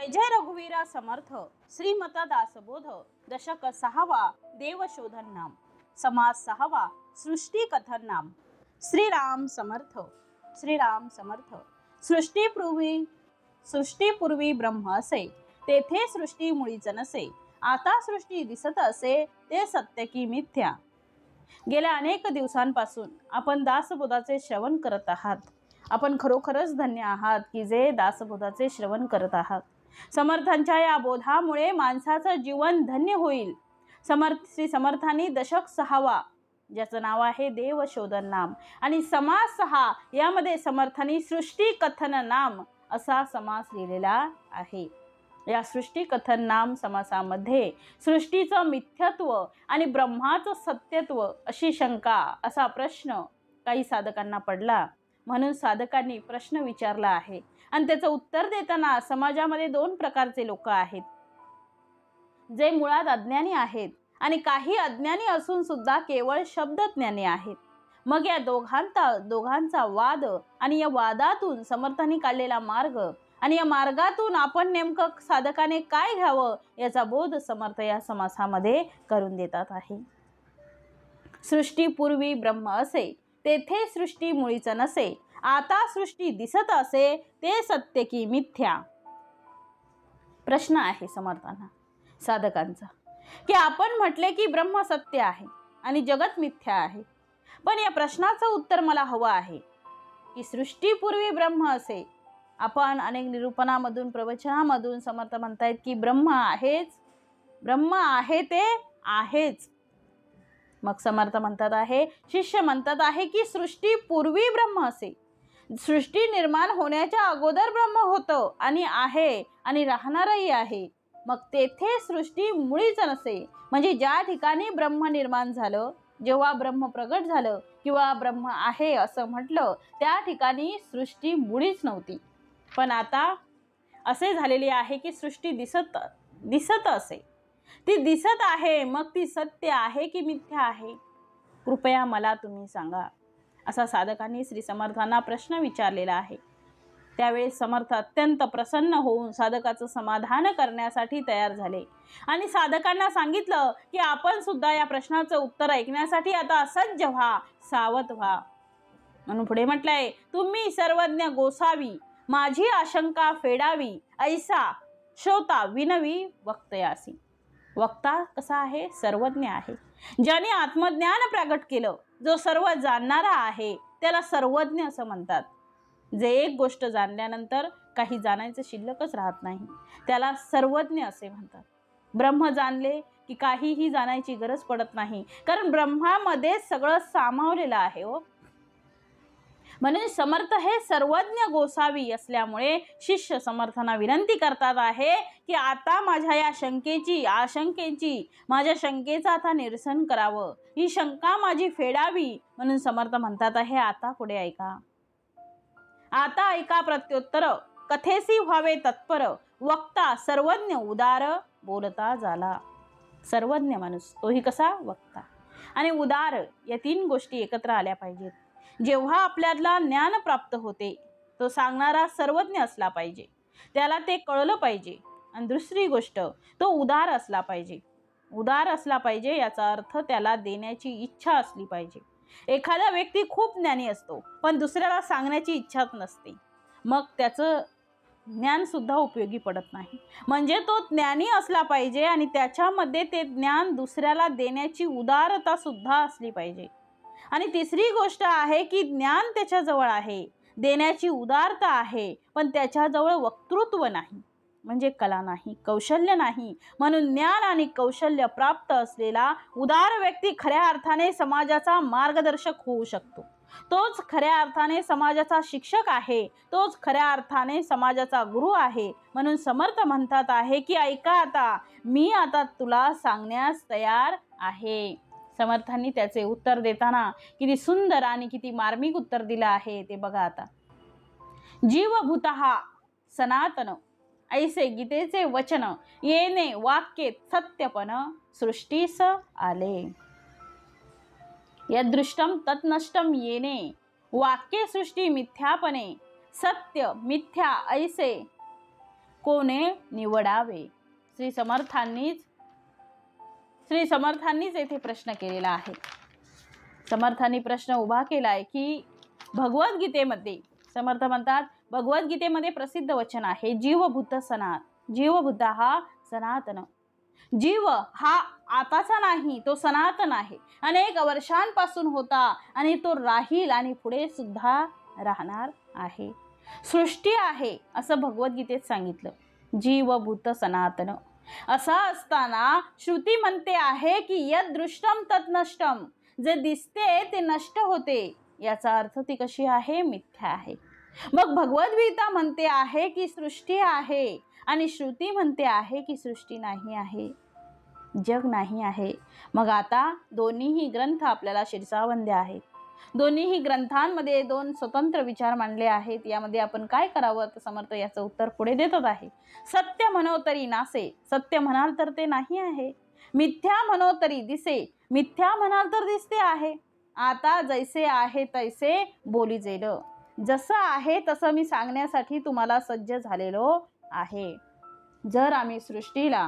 जय रघुवीरा समर्थ श्रीमत दासबोध दशक 6वा देवशोधन नाम समास 6वा सृष्टी कथन नाम। श्रीराम समर्थ श्रीराम समर्थ। सृष्टीपूर्वी ब्रह्म असे, तेथे सृष्टी मुळीच नसे। आता सृष्टी दिसत असे, ते सत्य की मिथ्या। गेल्या अनेक दिवसांपासून आपण दासबोधाचे श्रवण करत आहात। आपण खरोखरच धन्य आहात की जे दासबोधाचे श्रवण करत आहात। समर्थांच्या या बोधामुळे माणसाचं जीवन धन्य होईल। श्री समर्थांनी दशक 6वा, ज्याचं नाव आहे देवशोधन नाम, आणि समास 6 यामध्ये समर्थांनी सृष्टी कथन नाम असा समास लिहिलेला आहे। या सृष्टी कथन नाम समासामध्ये सृष्टीचं मिथ्यत्व आणि ब्रह्माचं सत्यत्व अशी शंका, असा प्रश्न काही साधकांना पडला। म्हणून साधकांनी प्रश्न विचारला आहे आणि त्याचं उत्तर देताना समाजामध्ये 2 प्रकारचे लोक आहेत, जे मुळात अज्ञानी आहेत आणि काही अज्ञानी असून सुद्धा केवळ शब्दज्ञानी आहेत। मग या दोघांचा वाद आणि या वादातून समर्थांनी काढलेला मार्ग आणि या मार्गातून आपण नेमकं साधकाने काय घ्यावं याचा बोध समर्थ या समासामध्ये करून देतात आहे। सृष्टीपूर्वी ब्रह्म असे, तेथे सृष्टी मुळीच नसे। आता सृष्टी दिसत असे, ते सत्य की मिथ्या। प्रश्न आहे समर्थांना साधकांचा की आपण म्हटले की ब्रह्म सत्य आहे आणि जगत मिथ्या आहे, पण या प्रश्नाचं उत्तर मला हवं आहे की सृष्टीपूर्वी ब्रह्म असे। आपण अनेक निरूपणामधून प्रवचनामधून समर्थ म्हणतायत की ब्रह्म आहेच, ब्रह्म आहे ते आहेच। मग समर्थ म्हणतात आहे, शिष्य म्हणतात आहे की सृष्टीपूर्वी ब्रह्म असे, सृष्टी निर्माण होण्याच्या अगोदर ब्रह्म होतं आणि आहे आणि राहणारही आहे। मग तेथे सृष्टी मुळीच नसे, म्हणजे ज्या ठिकाणी ब्रह्म निर्माण झालं, जेव्हा ब्रह्म प्रगट झालं किंवा ब्रह्म आहे असं म्हटलं, त्या ठिकाणी सृष्टी मुळीच नव्हती। पण आता असे झालेले आहे की सृष्टी दिसत असे, ती दिसत आहे। मग ती सत्य आहे की मिथ्या आहे, कृपया मला तुम्ही सांगा, असा साधकांनी श्री समर्थांना प्रश्न विचारलेला आहे। त्यावेळी समर्थ अत्यंत प्रसन्न होऊन साधकाचं समाधान करण्यासाठी तयार झाले आणि साधकांना सांगितलं की आपण सुद्धा या प्रश्नाचं उत्तर ऐकण्यासाठी आता सज्ज व्हा, सावध व्हा। म्हणून पुढे म्हटलंय, तुम्ही सर्वज्ञ गोसावी, माझी आशंका फेडावी, ऐसा श्रोता विनवी वक्तयासी। वक्ता कसा आहे? सर्वज्ञ आहे, ज्याने आत्मज्ञान प्रगट केलं, जो सर्व जाणणारा आहे त्याला सर्वज्ञ असं म्हणतात। जे एक गोष्ट जाणल्यानंतर काही जाणायचं शिल्लकच राहत नाही, त्याला सर्वज्ञ असे म्हणतात। ब्रह्म जाणले की काहीही जाणायची गरज पडत नाही, कारण ब्रह्मामध्ये सगळं सामावलेलं आहे हो। म्हणून समर्थ हे सर्वज्ञ गोसावी असल्यामुळे शिष्य समर्थांना विनंती करतात आहे की आता माझ्या या आशंकेची माझ्या शंकेचं आता निरसन करावं, ही शंका माझी फेडावी। म्हणून समर्थ म्हणतात आहे, आता पुढे ऐका, आता ऐका प्रत्युत्तर, कथेसी व्हावे तत्पर, वक्ता सर्वज्ञ उदार बोलता झाला। सर्वज्ञ माणूस तोही कसा? वक्ता आणि उदार, या 3 गोष्टी एकत्र आल्या पाहिजेत। जेव्हा आपल्याला ज्ञान प्राप्त होते, तो सांगणारा सर्वज्ञ असला पाहिजे, त्याला ते कळलं पाहिजे। आणि दुसरी गोष्ट, तो उदार असला पाहिजे। उदार असला पाहिजे याचा अर्थ त्याला देण्याची इच्छा असली पाहिजे। एखादा व्यक्ती खूप ज्ञानी असतो पण दुसऱ्याला सांगण्याची इच्छाच नसते, मग त्याचं ज्ञान सुद्धा उपयोगी पडत नाही। म्हणजे तो ज्ञानी असला पाहिजे आणि त्याच्यामध्ये ते ज्ञान दुसऱ्याला देण्याची उदारता सुद्धा असली पाहिजे। आणि तिसरी गोष्ट आहे की ज्ञान त्याच्याजवळ आहे, देण्याची उदारता आहे, पण त्याच्याजवळ वक्तृत्व नाही, म्हणजे कला नाही, कौशल्य नाही। म्हणून ज्ञान आणि कौशल्य प्राप्त असलेला उदार व्यक्ती खऱ्या अर्थाने समाजाचा मार्गदर्शक होऊ शकतो। तोच खऱ्या अर्थाने समाजाचा शिक्षक आहे, तोच खऱ्या अर्थाने समाजाचा गुरु आहे। म्हणून समर्थ म्हणतात आहे की ऐका, आता मी आता तुला सांगण्यास तयार आहे। समर्थांनी त्याचे उत्तर देताना किती सुंदर आणि किती मार्मिक उत्तर दिलं आहे ते बघा आता। जीवभूतः सनातन, ऐसे गीतेचे वचन, येणे वाक्ये सत्यपण, सृष्टीस आले। यदृष्टम तत्नष्टम येणे, वाक्ये सृष्टी मिथ्यापणे, सत्य मिथ्या ऐसे कोणे निवडावे? श्री समर्थांनीच येथे प्रश्न केलेला आहे. समर्थांनी प्रश्न उभा केलाय की भगवद्गीतेमध्ये, समर्थ म्हणतात भगवद्गीतेमध्ये प्रसिद्ध वचन आहे, जीवभूत हा सनातन. जीव हा आताचा नाही, तो सनातन आहे. अनेक वर्षांपासून होता आणि तो राहील आणि पुढे सुद्धा राहणार आहे. सृष्टी आहे असं भगवद्गीतेत सांगितलं, जीवभूत सनातन. असं असताना श्रुती म्हणते आहे की यद दृष्टम तत् नष्टम, जे दिसते ते नष्ट होते. याचा अर्थ ती कशी आहे? मिथ्या आहे. मग भगवद्गीता म्हणते आहे की सृष्टी आहे आणि श्रुती म्हणते आहे की सृष्टी नाही आहे, जग नाही आहे. मग आता दोन्हीही ग्रंथ आपल्याला शिरसावंद्य आहेत. दोन्हीही ग्रंथांमध्ये दोन स्वतंत्र विचार मांडले आहेत. यामध्ये आपण काय करावं? तर समर्थ याचं उत्तर पुढे देतच आहे. सत्य म्हणो तरी नासे, सत्य म्हणाल तर ते नाही आहे. मिथ्या म्हणो तरी दिसे, मिथ्या म्हणाल तर दिसते आहे. आता जैसे आहे तैसे बोली जेल, जसं आहे तसं मी सांगण्यासाठी तुम्हाला सज्ज झालेलो आहे. जर आम्ही सृष्टीला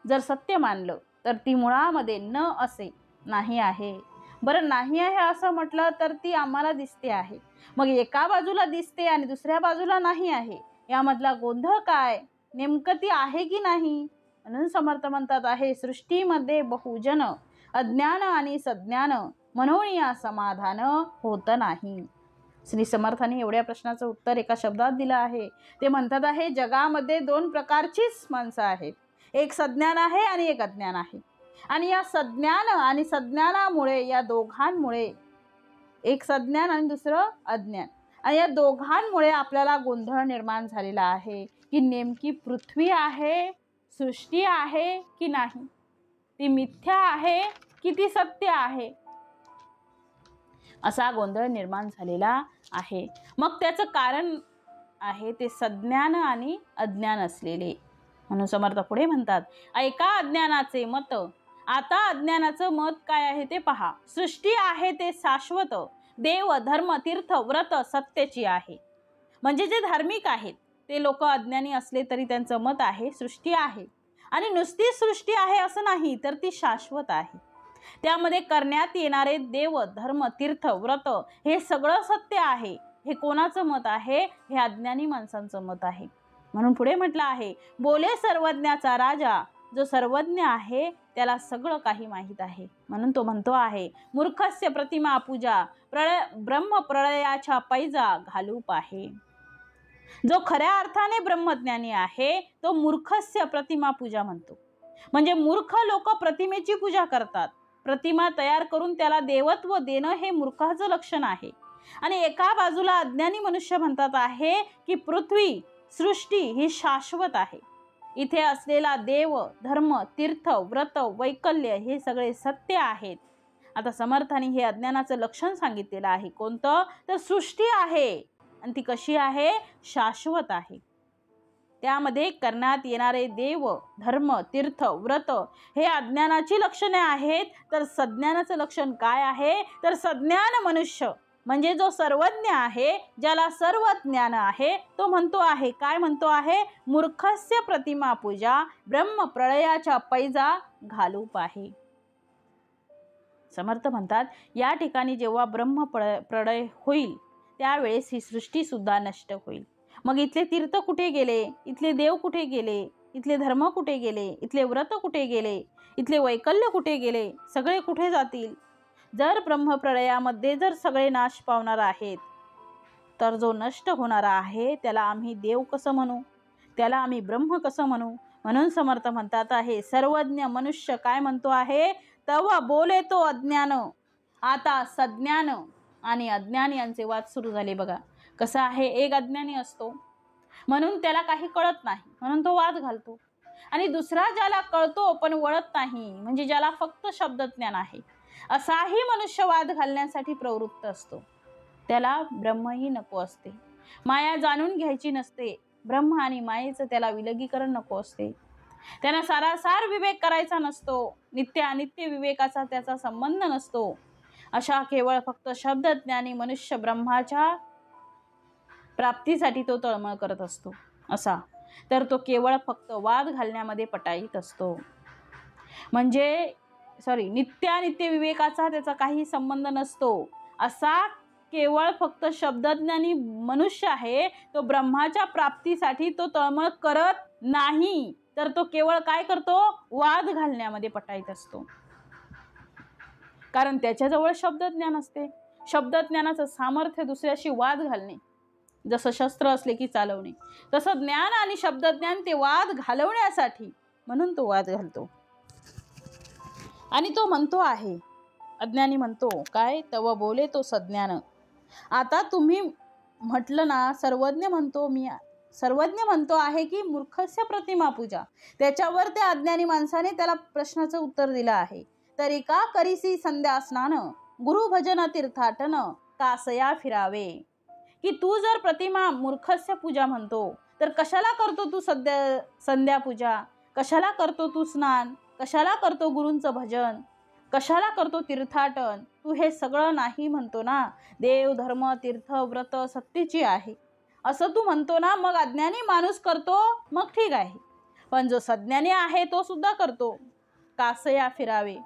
जर सत्य मानलं तर ती मुळामध्ये न असे नाही आहे. बरं, नाही आहे असं म्हटलं तर ती आम्हाला दिसते आहे. मग एका बाजूला दिसते आणि दुसऱ्या बाजूला नाही आहे, यामधला गोंधळ काय? नेमकं ती आहे की नाही? म्हणून समर्थ म्हणतात आहे, सृष्टीमध्ये बहुजन अज्ञान आणि सज्ञान म्हणून या समाधान होत नाही. श्री समर्थांनी एवढ्या प्रश्नाचं उत्तर एका शब्दात दिलं आहे. ते म्हणतात आहे, जगामध्ये दोन प्रकारचीच माणसं आहेत, एक सज्ञान आहे आणि एक अज्ञान आहे. आणि या सज्ञान आणि सज्ञानामुळे, या दोघांमुळे, एक सज्ञान आणि दुसरं अज्ञान, आणि या दोघांमुळे आपल्याला गोंधळ निर्माण झालेला आहे की नेमकी पृथ्वी आहे, सृष्टी आहे की नाही, ती मिथ्या आहे की ती सत्य आहे, असा गोंधळ निर्माण झालेला आहे. मग त्याचं कारण आहे ते सज्ञान आणि अज्ञान असलेले. म्हणून समर्थ पुढे म्हणतात, ऐका अज्ञानाचे मत, आता अज्ञानाचं मत काय आहे ते पहा. सृष्टी आहे ते शाश्वत, देव धर्म तीर्थ व्रत सत्याची आहे. म्हणजे जे धार्मिक आहेत ते लोक अज्ञानी असले तरी त्यांचं मत आहे सृष्टी आहे, आणि नुसती सृष्टी आहे असं नाही, तर ती शाश्वत आहे. त्यामध्ये करण्यात येणारे देव धर्म तीर्थ व्रत हे सगळं सत्य आहे. हे कोणाचं मत आहे? हे अज्ञानी माणसांचं मत आहे. म्हणून पुढे म्हटलं आहे, बोले सर्वज्ञाचा राजा, जो सर्वज्ञ आहे त्याला सगळं काही माहीत आहे. म्हणून तो म्हणतो आहे, मूर्खस्य प्रतिमा पूजा, ब्रह्म प्रळयाच्या पैजा घालूप आहे. जो खऱ्या अर्थाने ब्रह्मज्ञानी आहे तो मूर्खस्य प्रतिमा पूजा म्हणतो. म्हणजे मूर्ख लोक प्रतिमेची पूजा करतात. प्रतिमा तयार करून त्याला देवत्व देणं हे मूर्खाचं लक्षण आहे. आणि एका बाजूला अज्ञानी मनुष्य म्हणतात आहे की पृथ्वी सृष्टी ही शाश्वत आहे. इथे असलेला देव धर्म तीर्थ व्रत वैकल्य हे सगळे सत्य आहेत. आता समर्थांनी हे अज्ञानाचं लक्षण सांगितलेलं आहे. कोणतं? तर सृष्टी आहे आणि ती कशी आहे? शाश्वत आहे. त्यामध्ये करण्यात येणारे देव धर्म तीर्थ व्रत हे अज्ञानाची लक्षणे आहेत. तर सज्ञानाचं लक्षण काय आहे? तर सज्ञान मनुष्य म्हणजे जो सर्वज्ञ आहे, ज्याला सर्व ज्ञान आहे, तो म्हणतो आहे, काय म्हणतो आहे? मूर्खस्य प्रतिमा पूजा, ब्रह्म प्रळयाच्या पैजा घालूप आहे. समर्थ म्हणतात, या ठिकाणी जेव्हा ब्रह्म प्रळय होईल त्यावेळेस ही सृष्टी सुद्धा नष्ट होईल. मग इथले तीर्थ कुठे गेले? इथले देव कुठे गेले? इथले धर्म कुठे गेले? इथले व्रत कुठे गेले? इथले वैकल्य कुठे गेले? सगळे कुठे जातील? जर ब्रह्मप्रळयामध्ये जर सगळे नाश पावणार आहेत, तर जो नष्ट होणारा आहे त्याला आम्ही देव कसं म्हणू? त्याला आम्ही ब्रह्म कसं म्हणू? म्हणून समर्थ म्हणतात आहे, सर्वज्ञ मनुष्य काय म्हणतो आहे? तव बोले तो अज्ञान. आता सज्ञान आणि अज्ञान यांचे वाद सुरू झाले. बघा कसं आहे, एक अज्ञानी असतो म्हणून त्याला काही कळत नाही म्हणून तो वाद घालतो, आणि दुसरा ज्याला कळतो पण वळत नाही, म्हणजे ज्याला फक्त शब्दज्ञान आहे, असाही मनुष्य वाद घालण्यासाठी प्रवृत्त असतो. त्याला ब्रह्मही नको असते, माया जाणून घ्यायची नसते. ब्रह्म आणि मायेचं त्याला विलगीकरण नको असते. त्यांना सारासार विवेक करायचा नसतो. नित्य अनित्य विवेकाचा त्याचा संबंध नसतो. अशा केवळ फक्त शब्दज्ञानी मनुष्य ब्रह्माच्या प्राप्तीसाठी तो तळमळ करत असतो. असा तर तो केवळ फक्त वाद घालण्यामध्ये पटाईत असतो. म्हणजे नित्यानित्य विवेकाचा त्याचा काही संबंध नसतो. असा केवळ फक्त शब्दज्ञानी मनुष्य आहे, तो ब्रह्माच्या प्राप्तीसाठी तो तळमळ करत नाही, तर तो केवळ काय करतो? वाद घालण्यामध्ये पटाईत असतो. कारण त्याच्याजवळ शब्दज्ञान असते. शब्दज्ञानाचं सामर्थ्य दुसऱ्याशी वाद घालणे, जसं शस्त्र असले की चालवणे, तसं ज्ञान आणि शब्दज्ञान ते वाद घालवण्यासाठी, म्हणून तो वाद घालतो. आणि तो म्हणतो आहे, अज्ञानी म्हणतो काय? तव बोले तो सज्ञान. आता तुम्ही म्हटलं ना, सर्वज्ञ म्हणतो आहे की मूर्खस्य प्रतिमा पूजा. त्याच्यावर त्या अज्ञानी माणसाने त्याला प्रश्नाचं उत्तर दिलं आहे. तरी का करीसी संध्या स्नान, गुरु भजन तीर्थाटन, कासया फिरावे. की तू जर प्रतिमा मूर्खस्य पूजा म्हणतो, तर कशाला करतो तू संध्या पूजा? कशाला करतो तू स्नान? कशाला करतो गुरूंचं भजन? कशाला करतो तीर्थाटन? तू हे सगळं नाही म्हणतो ना. देव धर्म तीर्थ व्रत सक्तीची आहे असं तू म्हणतो ना. मग अज्ञानी माणूस करतो, मग ठीक आहे, पण जो सज्ञानी आहे तो सुद्धा करतो. कासया फिरावे.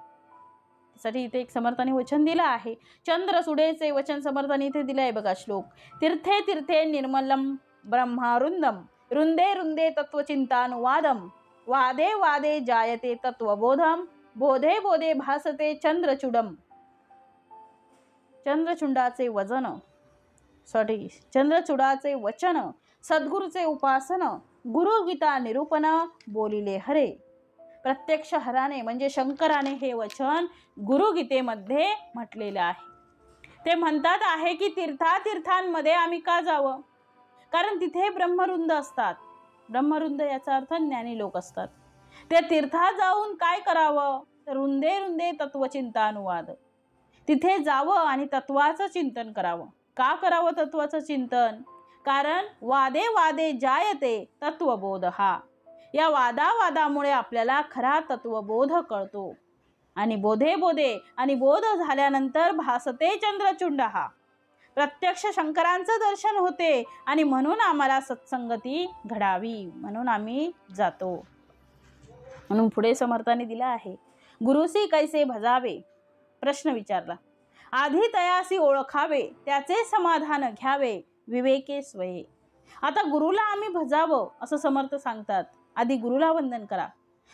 साठी इथे एक समर्थाने वचन दिलं आहे. चंद्र सुडेचे वचन समर्थाने इथे दिलं आहे बघा. श्लोक: तीर्थे तीर्थे निर्मलम ब्रह्मारुंदम, रुंदे रुंदे तत्वचिंतानुवादम, वादे वादे जायते तत्वबोधम, बोधे बोधे भासते चंद्रचूडम. चंद्रचूडाचे वचन, सद्गुरूचे उपासन, गुरुगीता निरूपण, बोलिले हरे. प्रत्यक्ष हराने म्हणजे शंकराने हे वचन गुरुगीतेमध्ये म्हटलेलं आहे. ते म्हणतात आहे की तीर्थांमध्ये आम्ही का जावं? कारण तिथे ब्रह्मरुंद असतात. ब्रह्मरुंद याचा अर्थ ज्ञानी लोक असतात. त्या तीर्थात जाऊन काय करावं? तर रुंदे रुंदे तत्वचिंतानुवाद. तिथे जावं आणि तत्वाचं चिंतन करावं. का करावं तत्वाचं चिंतन? कारण वादे वादे जायते तत्वबोध. या वादावादामुळे आपल्याला खरा तत्वबोध कळतो. आणि बोधे बोधे आणि बोध झाल्यानंतर भासते चंद्रचूड. प्रत्यक्ष शंकरांचं दर्शन होते आणि म्हणून आम्हाला सत्संगती घडावी, म्हणून आम्ही जातो. म्हणून पुढे समर्थाने दिला आहे, गुरुसी कैसे भजावे. प्रश्न विचारला. आधी तयासी ओळखावे, त्याचे समाधान घ्यावे, विवेके स्वये. आता गुरुला आम्ही भजावं असं समर्थ सांगतात. आधी गुरुला वंदन करा.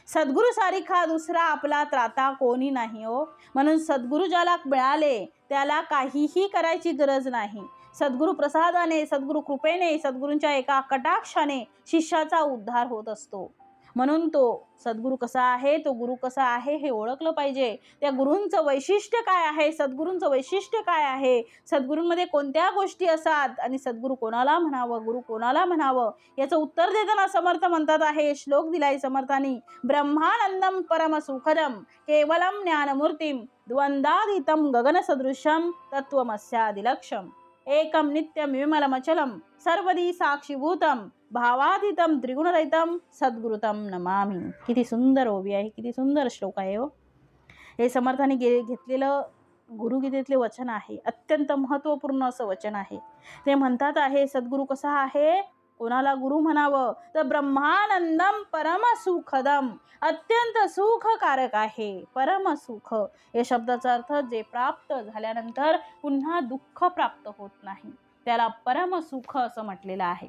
सद्गुरु सारिखा दुसरा आपला त्राता कोणी नाही हो. म्हणून सद्गुरु ज्याला मिळाले त्याला काहीही करायची गरज नाही. सद्गुरु प्रसादाने, सद्गुरु कृपेने, सद्गुरूंच्या एका कटाक्षाने शिष्याचा उद्धार होत असतो. म्हणून तो सद्गुरू कसा आहे, तो गुरु कसा आहे हे ओळखलं पाहिजे. त्या गुरूंचं वैशिष्ट्य काय आहे, सद्गुरूंचं वैशिष्ट्य काय आहे, सद्गुरूंमध्ये कोणत्या गोष्टी असतात आणि सद्गुरू कोणाला म्हणावं, गुरु कोणाला म्हणावं, याचं उत्तर देताना समर्थ म्हणतात आहे. श्लोक दिलाय समर्थांनी. ब्रह्मानंदम परम सुखदम केवलम ज्ञानमूर्तिम द्वंद्वाधीतम गगनसदृशम तत्वमस्यादिलक्षम एकम नित्यम विमलमचलम सर्वदी साक्षीभूतम भावाधीतम त्रिगुणरहितम सद्गुरुतम नमामि. किती सुंदर ओवी आहे, किती सुंदर श्लोक आहे हो. हे समर्थाने घेतलेलं गुरुगीतेतले वचन आहे. अत्यंत महत्त्वपूर्ण असं वचन आहे. ते म्हणतात आहे, सद्गुरू कसा आहे, कोणाला गुरु म्हणावं तर ब्रह्मानंदम परम सुखदम, अत्यंत सुखकारक आहे. परम सुख या शब्दाचा अर्थ जे प्राप्त झाल्यानंतर पुन्हा दुःख प्राप्त होत नाही, त्याला परम सुख असं म्हटलेलं आहे.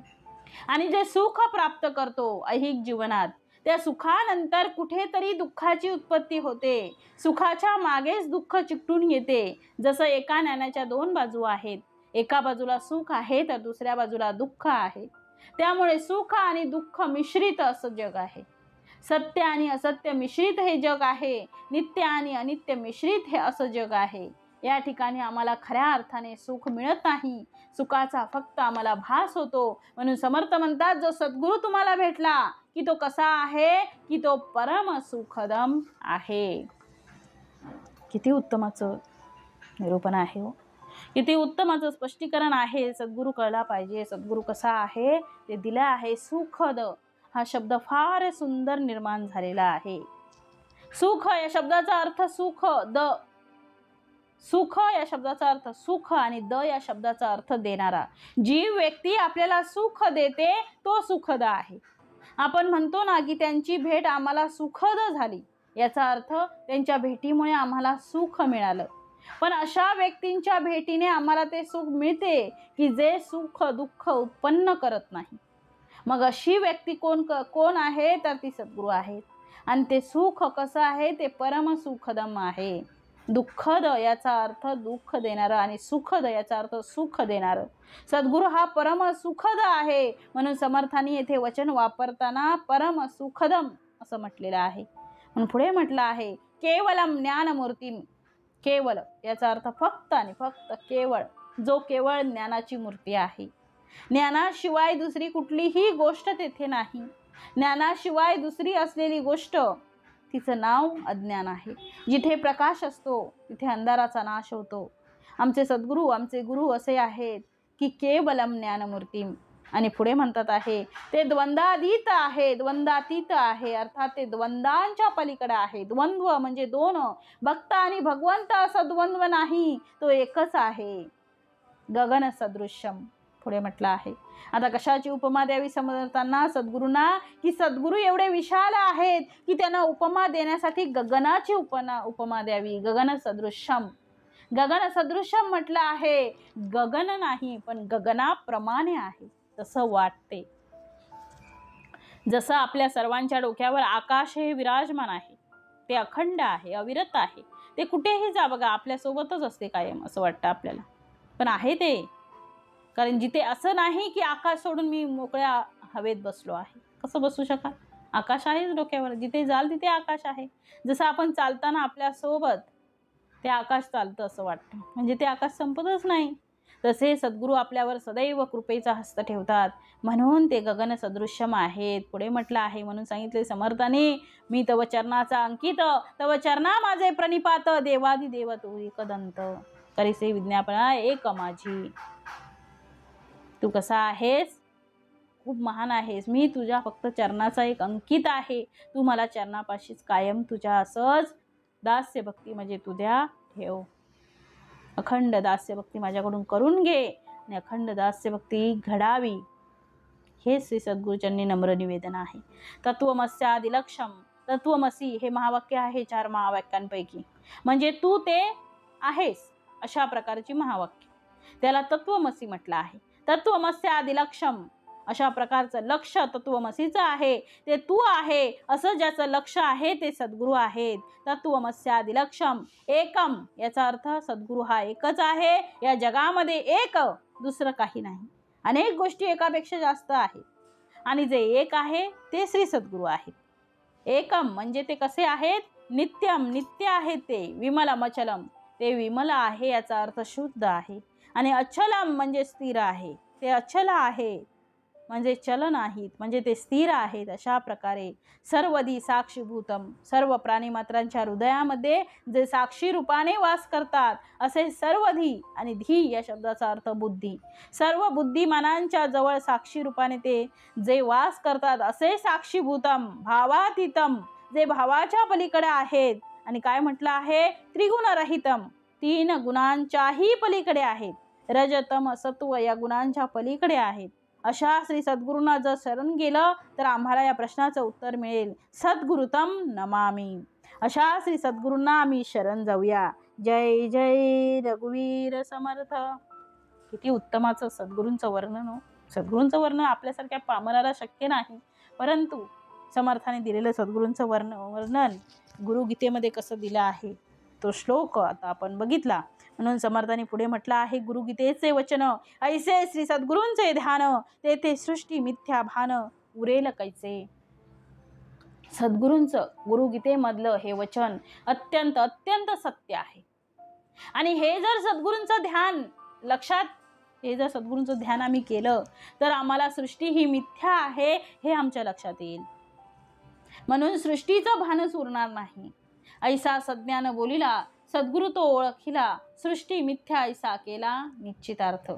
आणि जे सुख प्राप्त करतो ऐहिक जीवनात, त्या सुखानंतर कुठेतरी दुःखाची उत्पत्ती होते. सुखाच्या मागेच दुःख चिकटून येते. जसं एका नाण्याच्या दोन बाजू आहेत. एका बाजूला सुख आहे तर दुसऱ्या बाजूला दुःख आहे. त्यामुळे सुख आणि दुःख मिश्रित असं जग आहे. सत्य आणि असत्य मिश्रित हे जग आहे. नित्य आणि अनित्य मिश्रित हे असं जग आहे. या ठिकाणी आम्हाला खऱ्या अर्थाने सुख मिळत नाही. सुखाचा फक्त आम्हाला भास होतो. म्हणून समर्थ म्हणतात, जो सद्गुरू तुम्हाला भेटला की तो कसा आहे, की तो परम सुखदम आहे. किती उत्तमाचं निरूपण आहे हो. किती उत्तमाचं स्पष्टीकरण आहे. सद्गुरू कळला पाहिजे. सद्गुरू कसा आहे ते दिलं आहे. सुखद हा शब्द फार सुंदर निर्माण झालेला आहे. सुख या शब्दाचा अर्थ सुख, सुख या शब्दाचा अर्थ सुख आणि द या शब्दाचा अर्थ देणारा. जी व्यक्ती आपल्याला सुख देते तो सुखद आहे. आपण म्हणतो ना की त्यांची भेट आम्हाला सुखद झाली, याचा अर्थ त्यांच्या भेटीमुळे आम्हाला सुख मिळालं. पण अशा व्यक्तींच्या भेटीने आम्हाला ते सुख मिळते की जे सुख दुःख उत्पन्न करत नाही. मग अशी व्यक्ती कोण आहे? तर ती सद्गुरू आहेत. आणि ते सुख कसं आहे? ते परम सुखदम आहे. दुःखद याचा अर्थ दुःख देणारं आणि सुखद याचा अर्थ सुख देणारं. सद्गुरू हा परम सुखद आहे. म्हणून समर्थांनी येथे वचन वापरताना परम सुखदम असं म्हटलेलं आहे. म्हणून पुढे म्हटलं आहे केवलम ज्ञानमूर्ती. केवल याचा अर्थ फक्त आणि फक्त केवळ, जो केवळ ज्ञानाची मूर्ती आहे. ज्ञानाशिवाय दुसरी कुठलीही गोष्ट तेथे नाही. ज्ञानाशिवाय दुसरी असलेली गोष्ट तिचं नाव अज्ञान आहे. जिथे प्रकाश असतो तिथे अंधाराचा नाश होतो. आमचे सद्गुरू, आमचे गुरु असे आहेत की केवलम ज्ञानमूर्ती. आणि पुढे म्हणतात आहे ते द्वंद्वातीत आहे. द्वंद्वातीत आहे अर्थात ते द्वंद्वांच्या पलीकडे आहे. द्वंद्व म्हणजे दोन, भक्त आणि भगवंत असं द्वंद्व नाही, तो एकच आहे. गगन सदृश्यम पुढे म्हटलं आहे. आता कशाची उपमा द्यावी समर्थांना, सद्गुरूंना, की सद्गुरू एवढे विशाल आहेत की त्यांना उपमा देण्यासाठी गगनाची उपमा द्यावी. गगन सदृश्यम. गगन सदृश्यम म्हटलं आहे. गगन नाही पण गगनाप्रमाणे आहे तसं वाटते. जसं आपल्या सर्वांच्या डोक्यावर आकाश हे विराजमान आहे, ते अखंड आहे, अविरत आहे. ते कुठेही जा बघा आपल्यासोबतच असते कायम असं वाटतं आपल्याला. पण आहे ते, कारण जिथे असं नाही की आकाश सोडून मी मोकळ्या हवेत बसलो आहे. कसं बसू शकाल? आकाश आहेच डोक्यावर. जिथे जाल तिथे आकाश आहे. जसं आपण चालताना आपल्यासोबत ते आकाश चालतं असं वाटतं, म्हणजे ते आकाश संपतच नाही. तसे सद्गुरू आपल्यावर सदैव कृपेचा हस्त ठेवतात, म्हणून ते गगन सदृश्यम आहेत. पुढे म्हटलं आहे, म्हणून सांगितले समर्थाने, मी तव चरणाचा अंकित, तव चरणा माझे प्रणिपात, देवादिदेव तू एकदंत, करीसे विज्ञापना एक माझी. तू कसा आहेस? खूप महान आहेस. मी तुझ्या फक्त चरणाचा एक अंकित आहे. तू मला चरणापाशीच कायम तुझ्या असंच दास्य भक्ती म्हणजे तुझ्या ठेव. अखंड दास्य भक्ती माझ्याकडून करून घे आणि अखंड दास्य भक्ती घडावी. हे श्री सद्गुरूचरणी नम्र निवेदन आहे. तत्वमस्यादिलक्षम. तत्वमसी हे महावाक्य आहे 4 महावाक्यांपैकी, म्हणजे तू ते आहेस अशा प्रकारची महावाक्य, त्याला तत्वमसी म्हटलं आहे. तत्वमस्यादिलक्षम अशा प्रकारचं लक्ष तत्वमसीचं आहे, ते तू आहे असं ज्याचं लक्ष आहे ते सद्गुरू आहेत. तत्वमस्यादिलक्षम एकम याचा अर्थ सद्गुरू हा एकच आहे. या जगामध्ये एक, दुसरं काही नाही. अनेक गोष्टी एकापेक्षा जास्त आहेत आणि जे एक आहे ते श्री सद्गुरू आहेत. एकम म्हणजे ते कसे आहेत? नित्यम नित्य आहेत ते. विमलम अचलम ते विमल आहे याचा अर्थ शुद्ध आहे. आणि अचलम म्हणजे स्थिर आहे. ते अचल आहे म्हणजे चल नाहीत, म्हणजे ते स्थिर आहेत. अशा प्रकारे सर्वधी साक्षीभूतम, सर्व प्राणीमात्रांच्या हृदयामध्ये जे साक्षी रूपाने वास करतात असे सर्वधी, आणि धी या शब्दाचा अर्थ बुद्धी. सर्व बुद्धिमानांच्या जवळ साक्षी रूपाने ते जे वास करतात असे साक्षीभूतम, भावातीतम जे भावाच्या पलीकडे आहेत. आणि काय म्हटलं आहे? त्रिगुणरहितम 3 गुणांच्याही पलीकडे आहेत. रजतम सत्व या गुणांच्या पलीकडे आहेत. अशा श्री सद्गुरूंना जर शरण गेलं तर आम्हाला या प्रश्नाचं उत्तर मिळेल. सद्गुरुतम नमामि. अशा श्री सद्गुरूंना आम्ही शरण जाऊया. जय जय रघुवीर समर्थ. किती उत्तमाचं सद्गुरूंचं वर्णन हो. सद्गुरूंचं वर्णन आपल्यासारख्या पामराला शक्य नाही, परंतु समर्थाने दिलेलं सद्गुरूंचं वर्णन गुरुगीतेमध्ये कसं दिलं आहे तो श्लोक आता आपण बघितला. म्हणून समर्थाने पुढे म्हटलं आहे, गुरुगीतेचे वचन ऐसे श्री सद्गुरूंचे ध्यान, तेथे सृष्टी मिथ्या भान उरेल कैसे. सद्गुरूंचं गुरुगीतेमधलं हे वचन अत्यंत अत्यंत सत्य आहे. आणि हे जर सद्गुरूंचं ध्यान लक्षात, हे जर सद्गुरूंचं ध्यान आम्ही केलं तर आम्हाला सृष्टी ही मिथ्या आहे हे आमच्या लक्षात येईल. म्हणून सृष्टीचं भानच उरणार नाही. ऐसा सज्ञान बोलिला, सद्गुरु तो ओळखिला, सृष्टी मिथ्या ऐसा केला निश्चितार्थ.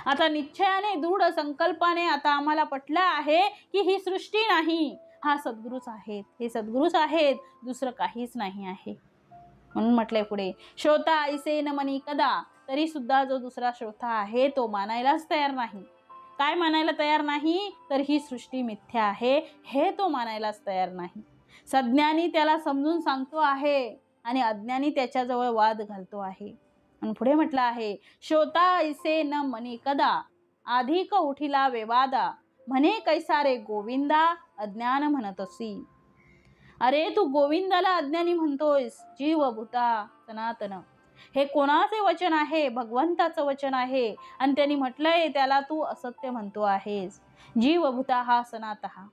आता निश्चयाने दृढ संकल्पाने आता आम्हाला पटलं आहे की ही सृष्टी नाही, हा सद्गुरूच आहेत. हे सद्गुरूच आहेत, दुसरं काहीच नाही आहे. म्हणून म्हटलंय पुढे, श्रोता ऐसे न मनी कदा, तरी सुद्धा जो दुसरा श्रोता आहे तो मानायलाच तयार नाही. काय मानायला तयार नाही? तर ही सृष्टी मिथ्या आहे हे तो मानायलाच तयार नाही. सज्ञानी त्याला समजून सांगतो आहे आणि अज्ञानी त्याच्याजवळ वाद घालतो आहे. आणि पुढे म्हटलं आहे, शोता ऐसे न मनी कदा, अधिक उठिला विवादा, म्हणे कैसा रे गोविंदा, अज्ञान म्हणतसी. अरे तू गोविंदाला अज्ञानी म्हणतोयस, जीव भूता सनातन. हे कोणाचे वचन आहे? भगवंताचं वचन आहे. आणि त्यांनी म्हटलंय त्याला तू असत्य म्हणतो आहेस. जीवभूता हा सनातः,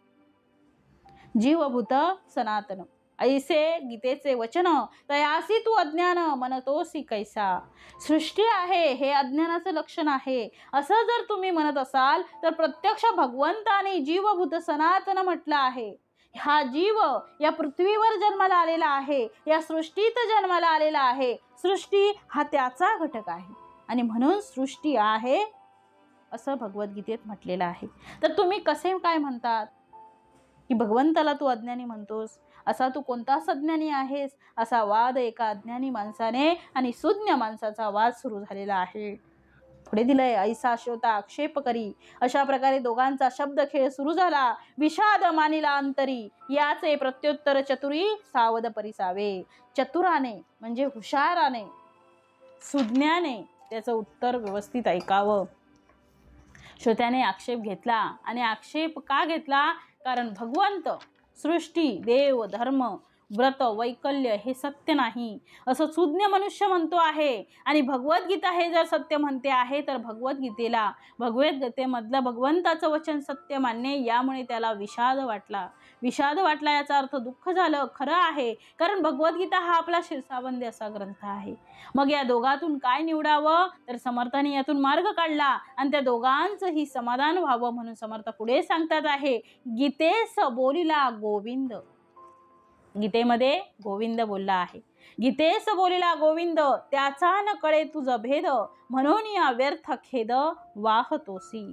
जीवभूत सनातन. ऐसे गीतेचे वचन, तयासी तू अज्ञान म्हणतोसी कैसा. सृष्टी आहे हे अज्ञानाचं लक्षण आहे असं जर तुम्ही म्हणत असाल तर प्रत्यक्ष भगवंताने जीवभूत सनातन म्हटलं आहे. हा जीव या पृथ्वीवर जन्माला आलेला आहे, या सृष्टीत जन्माला आलेला आहे. सृष्टी हा त्याचा घटक आहे आणि म्हणून सृष्टी आहे असं भगवद्गीतेत म्हटलेलं आहे. तर तुम्ही कसे काय म्हणतात की भगवंताला तू अज्ञानी म्हणतोस? असा तू कोणता सज्ञानी आहेस? असा वाद एका अज्ञानी माणसाने आणि सुज्ञ माणसाचा वाद सुरू झालेला आहे. पुढे दिलंय, ऐसा श्रोता आक्षेप करी. अशा प्रकारे दोघांचा शब्द खेळ सुरू झाला. विषाद मानिला अंतरी, याचे प्रत्युत्तर चतुरी सावध परिसावे. चतुराने म्हणजे हुशाराने, सुज्ञाने त्याचं उत्तर व्यवस्थित ऐकावं. श्रोत्याने आक्षेप घेतला. आणि आक्षेप का घेतला? कारण भगवंत, सृष्टी, देव, धर्म, व्रत, वैकल्य हे सत्य नाही असं सुज्ञ मनुष्य म्हणतो आहे. आणि भगवद्गीता हे जर सत्य म्हणते आहे तर भगवद्गीतेमधलं भगवंताचं वचन सत्य मानणे, यामुळे त्याला विषाद वाटला. विषाद वाटला याचा अर्थ दुःख झालं. खरं आहे, कारण भगवद्गीता हा आपला शिरसाबंदी असा ग्रंथ आहे. मग या दोघातून काय निवडावं? तर समर्थाने यातून मार्ग काढला आणि त्या दोघांचंही समाधान व्हावं म्हणून समर्थ पुढे सांगतात आहे, गीतेस बोलिला गोविंद. गीतेमध्ये गोविंद बोलला आहे. गीतेस बोलिला गोविंद, त्याचा न कळे तुझ भेद, म्हणून या व्यर्थ खेद वाहतोसी.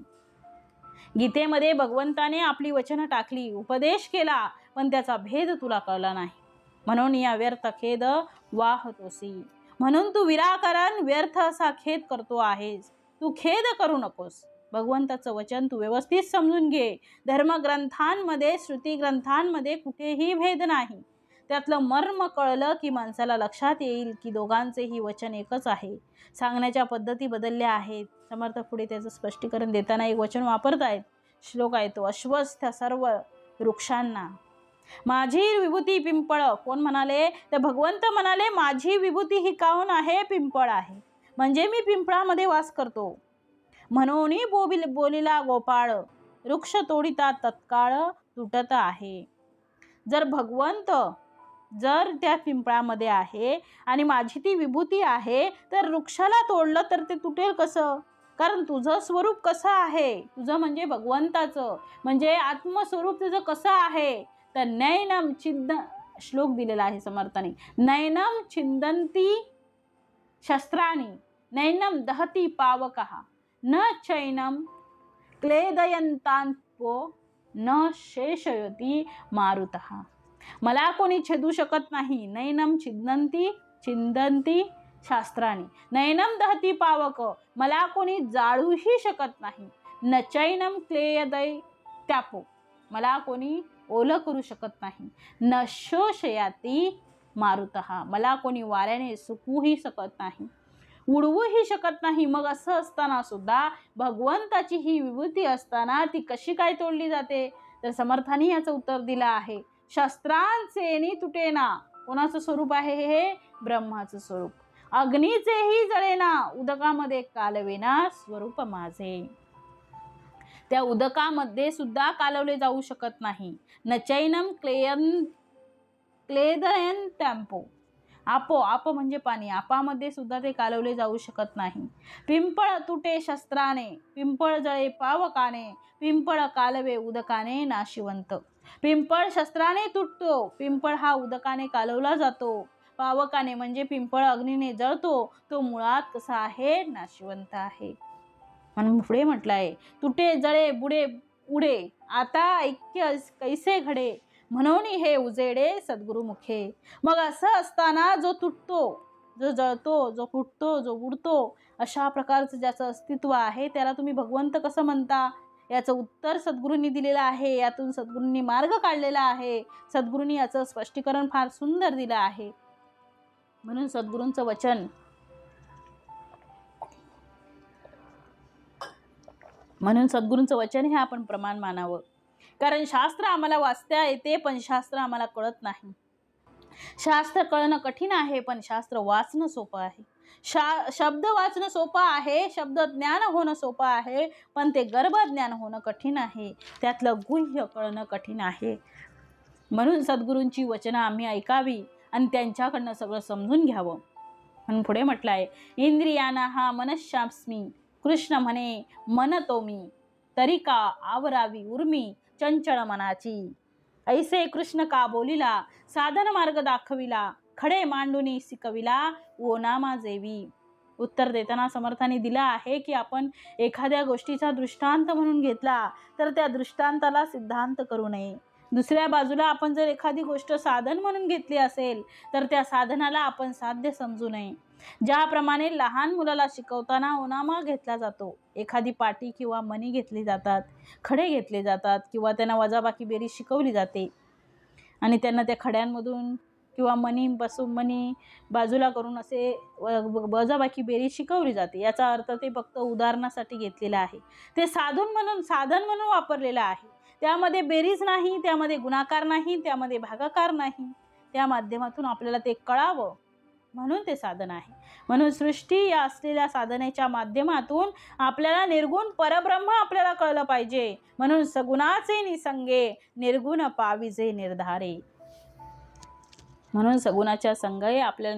गीतेमध्ये भगवंताने आपली वचनं टाकली, उपदेश केला, पण त्याचा भेद तुला कळला नाही, म्हणून या व्यर्थ खेद वाहतोसी. म्हणून तू विराकरण व्यर्थ असा खेद करतो आहेस. तू खेद करू नकोस. भगवंताचं वचन तू व्यवस्थित समजून घे. धर्मग्रंथांमध्ये, श्रुती ग्रंथांमध्ये कुठेही भेद नाही. त्यातलं मर्म कळलं की माणसाला लक्षात येईल की दोघांचेही वचन एकच आहे. सांगण्याच्या पद्धती बदलल्या आहेत. समर्थ पुढे त्याचं स्पष्टीकरण देताना एक वचन वापरतायत. श्लोक आहे तो, अश्वस्थ सर्व वृक्षांना माझी विभूती पिंपळ. कोण म्हणाले? तर भगवंत म्हणाले माझी विभूती ही काऊन आहे? पिंपळ आहे. म्हणजे मी पिंपळामध्ये वास करतो. म्हणून बोलिला गोपाळ, वृक्ष तोडिता तत्काळ तुटत आहे. जर भगवंत जर त्या पिंपळामध्ये आहे आणि माझी ती विभूती आहे तर वृक्षाला तोडलं तर ते तुटेल कसं? कारण तुझं स्वरूप कसं आहे? तुझं म्हणजे भगवंताचं, म्हणजे आत्मस्वरूप तुझं कसं आहे? तर नैनम छिद्द, श्लोक दिलेला आहे समर्थाने, नैनम छिंदंती शस्त्राणी, नैनम दहती पावकः, न चैनम क्लेदयंतांपो, न शेषयती मारुतः. मला कोणी छेदू शकत नाही. नैनम छिंदंती शास्त्राणी, नैनम दहती पावक, मला कोणी जाळूही शकत नाही. न चैनम क्लेदय त्यापो, मला कोणी ओलं करू शकत नाही. न शोषयाती मारुतः, मला कोणी वाऱ्याने सुकवूही शकत नाही, उडवूही शकत नाही. मग असं असताना सुद्धा भगवंताची ही विभूती असताना ती कशी काय तोडली जाते? तर समर्थांनी याचं उत्तर दिलं आहे, शस्त्रांचे तुटेना. कोणाचं स्वरूप आहे हे? ब्रह्माचं स्वरूप. अग्नीचेही जळेना, उदकामध्ये कालवेना स्वरूप माझे. त्या उदकामध्ये सुद्धा कालवले जाऊ शकत नाही. नचैनम क्लेदयन टॅम्पो, आप म्हणजे पाणी, आपामध्ये सुद्धा ते कालवले जाऊ शकत नाही. पिंपळ तुटे शस्त्राने, पिंपळ जळे पावकाने, पिंपळ कालवे उदकाने नाशिवंत. पिंपळ शस्त्राने तुटतो, पिंपळ हा उदकाने कालवला जातो. पावकाने म्हणजे पिंपळ अग्नीने जळतो, तो मुळात कसा आहे? नाशिवंत आहे. म्हणून पुढे म्हटलंय, तुटे जळे बुडे उडे, आता ऐक्य कैसे घडे, म्हणून हे उजेडे सद्गुरु मुखे. मग असं असताना जो तुटतो, जो जळतो, जो फुटतो, जो उडतो, अशा प्रकारचं ज्याचं अस्तित्व आहे त्याला तुम्ही भगवंत कसं म्हणता? याचं उत्तर सद्गुरूंनी दिलेलं आहे. यातून सद्गुरूंनी मार्ग काढलेला आहे. सद्गुरूंनी याचं स्पष्टीकरण फार सुंदर दिलं आहे. म्हणून सद्गुरूंचं वचन हे आपण प्रमाण मानावं. कारण शास्त्र आम्हाला वाचता येते, पण शास्त्र आम्हाला कळत नाही. शास्त्र कळणं कठीण आहे, पण शास्त्र वाचणं सोपं आहे. शब्द वाचणं सोपं आहे, शब्द ज्ञान होणं सोपं आहे, पण ते गर्भ ज्ञान होणं कठीण आहे. त्यातलं गुह्य कळणं कठीण आहे. म्हणून सद्गुरूंची वचनं आम्ही ऐकावी आणि त्यांच्याकडनं सगळं समजून घ्यावं. म्हणून पुढे म्हटलं आहे, इंद्रियाना हा मनश्यास्मी, कृष्ण म्हणे मनतो मी, तरी का आवरावी उर्मी चंचळ मनाची. ऐसे कृष्ण का बोलिला, साधन मार्ग दाखविला, खडे मांडुनी शिकविला, ओ नामा जेवी. उत्तर देताना समर्थांनी दिला आहे की आपण एखाद्या गोष्टीचा दृष्टांत म्हणून घेतला तर त्या दृष्टांताला सिद्धांत करू नये. दुसऱ्या बाजूला आपण जर एखादी गोष्ट साधन म्हणून घेतली असेल तर त्या साधनाला आपण साध्य समजू नये. ज्याप्रमाणे लहान मुलाला शिकवताना ओनामा घेतला जातो, एखादी पाटी किंवा मणी घेतली जातात, खडे घेतले जातात किंवा त्यांना वजाबाकी बेरीज शिकवली जाते आणि त्यांना त्या खड्यांमधून किंवा मणी बाजूला करून असे वजाबाकी बेरीज शिकवली जाते. याचा अर्थ ते फक्त उदाहरणासाठी घेतलेलं आहे. ते साधन म्हणून वापरलेलं आहे. त्यामध्ये बेरीज नाही, त्यामध्ये गुणाकार नाही, त्यामध्ये भागाकार नाही. त्या माध्यमातून आपल्याला ते कळावं म्हणून ते साधन आहे. म्हणून सृष्टी या असलेल्या साधनेच्या माध्यमातून आपल्याला निर्गुण परब्रह्म आपल्याला कळलं पाहिजे. म्हणून सगुणाचे निसंगे, निर्गुण पाविजे निर्धारे. म्हणून सगुणाच्या संगे आपल्याला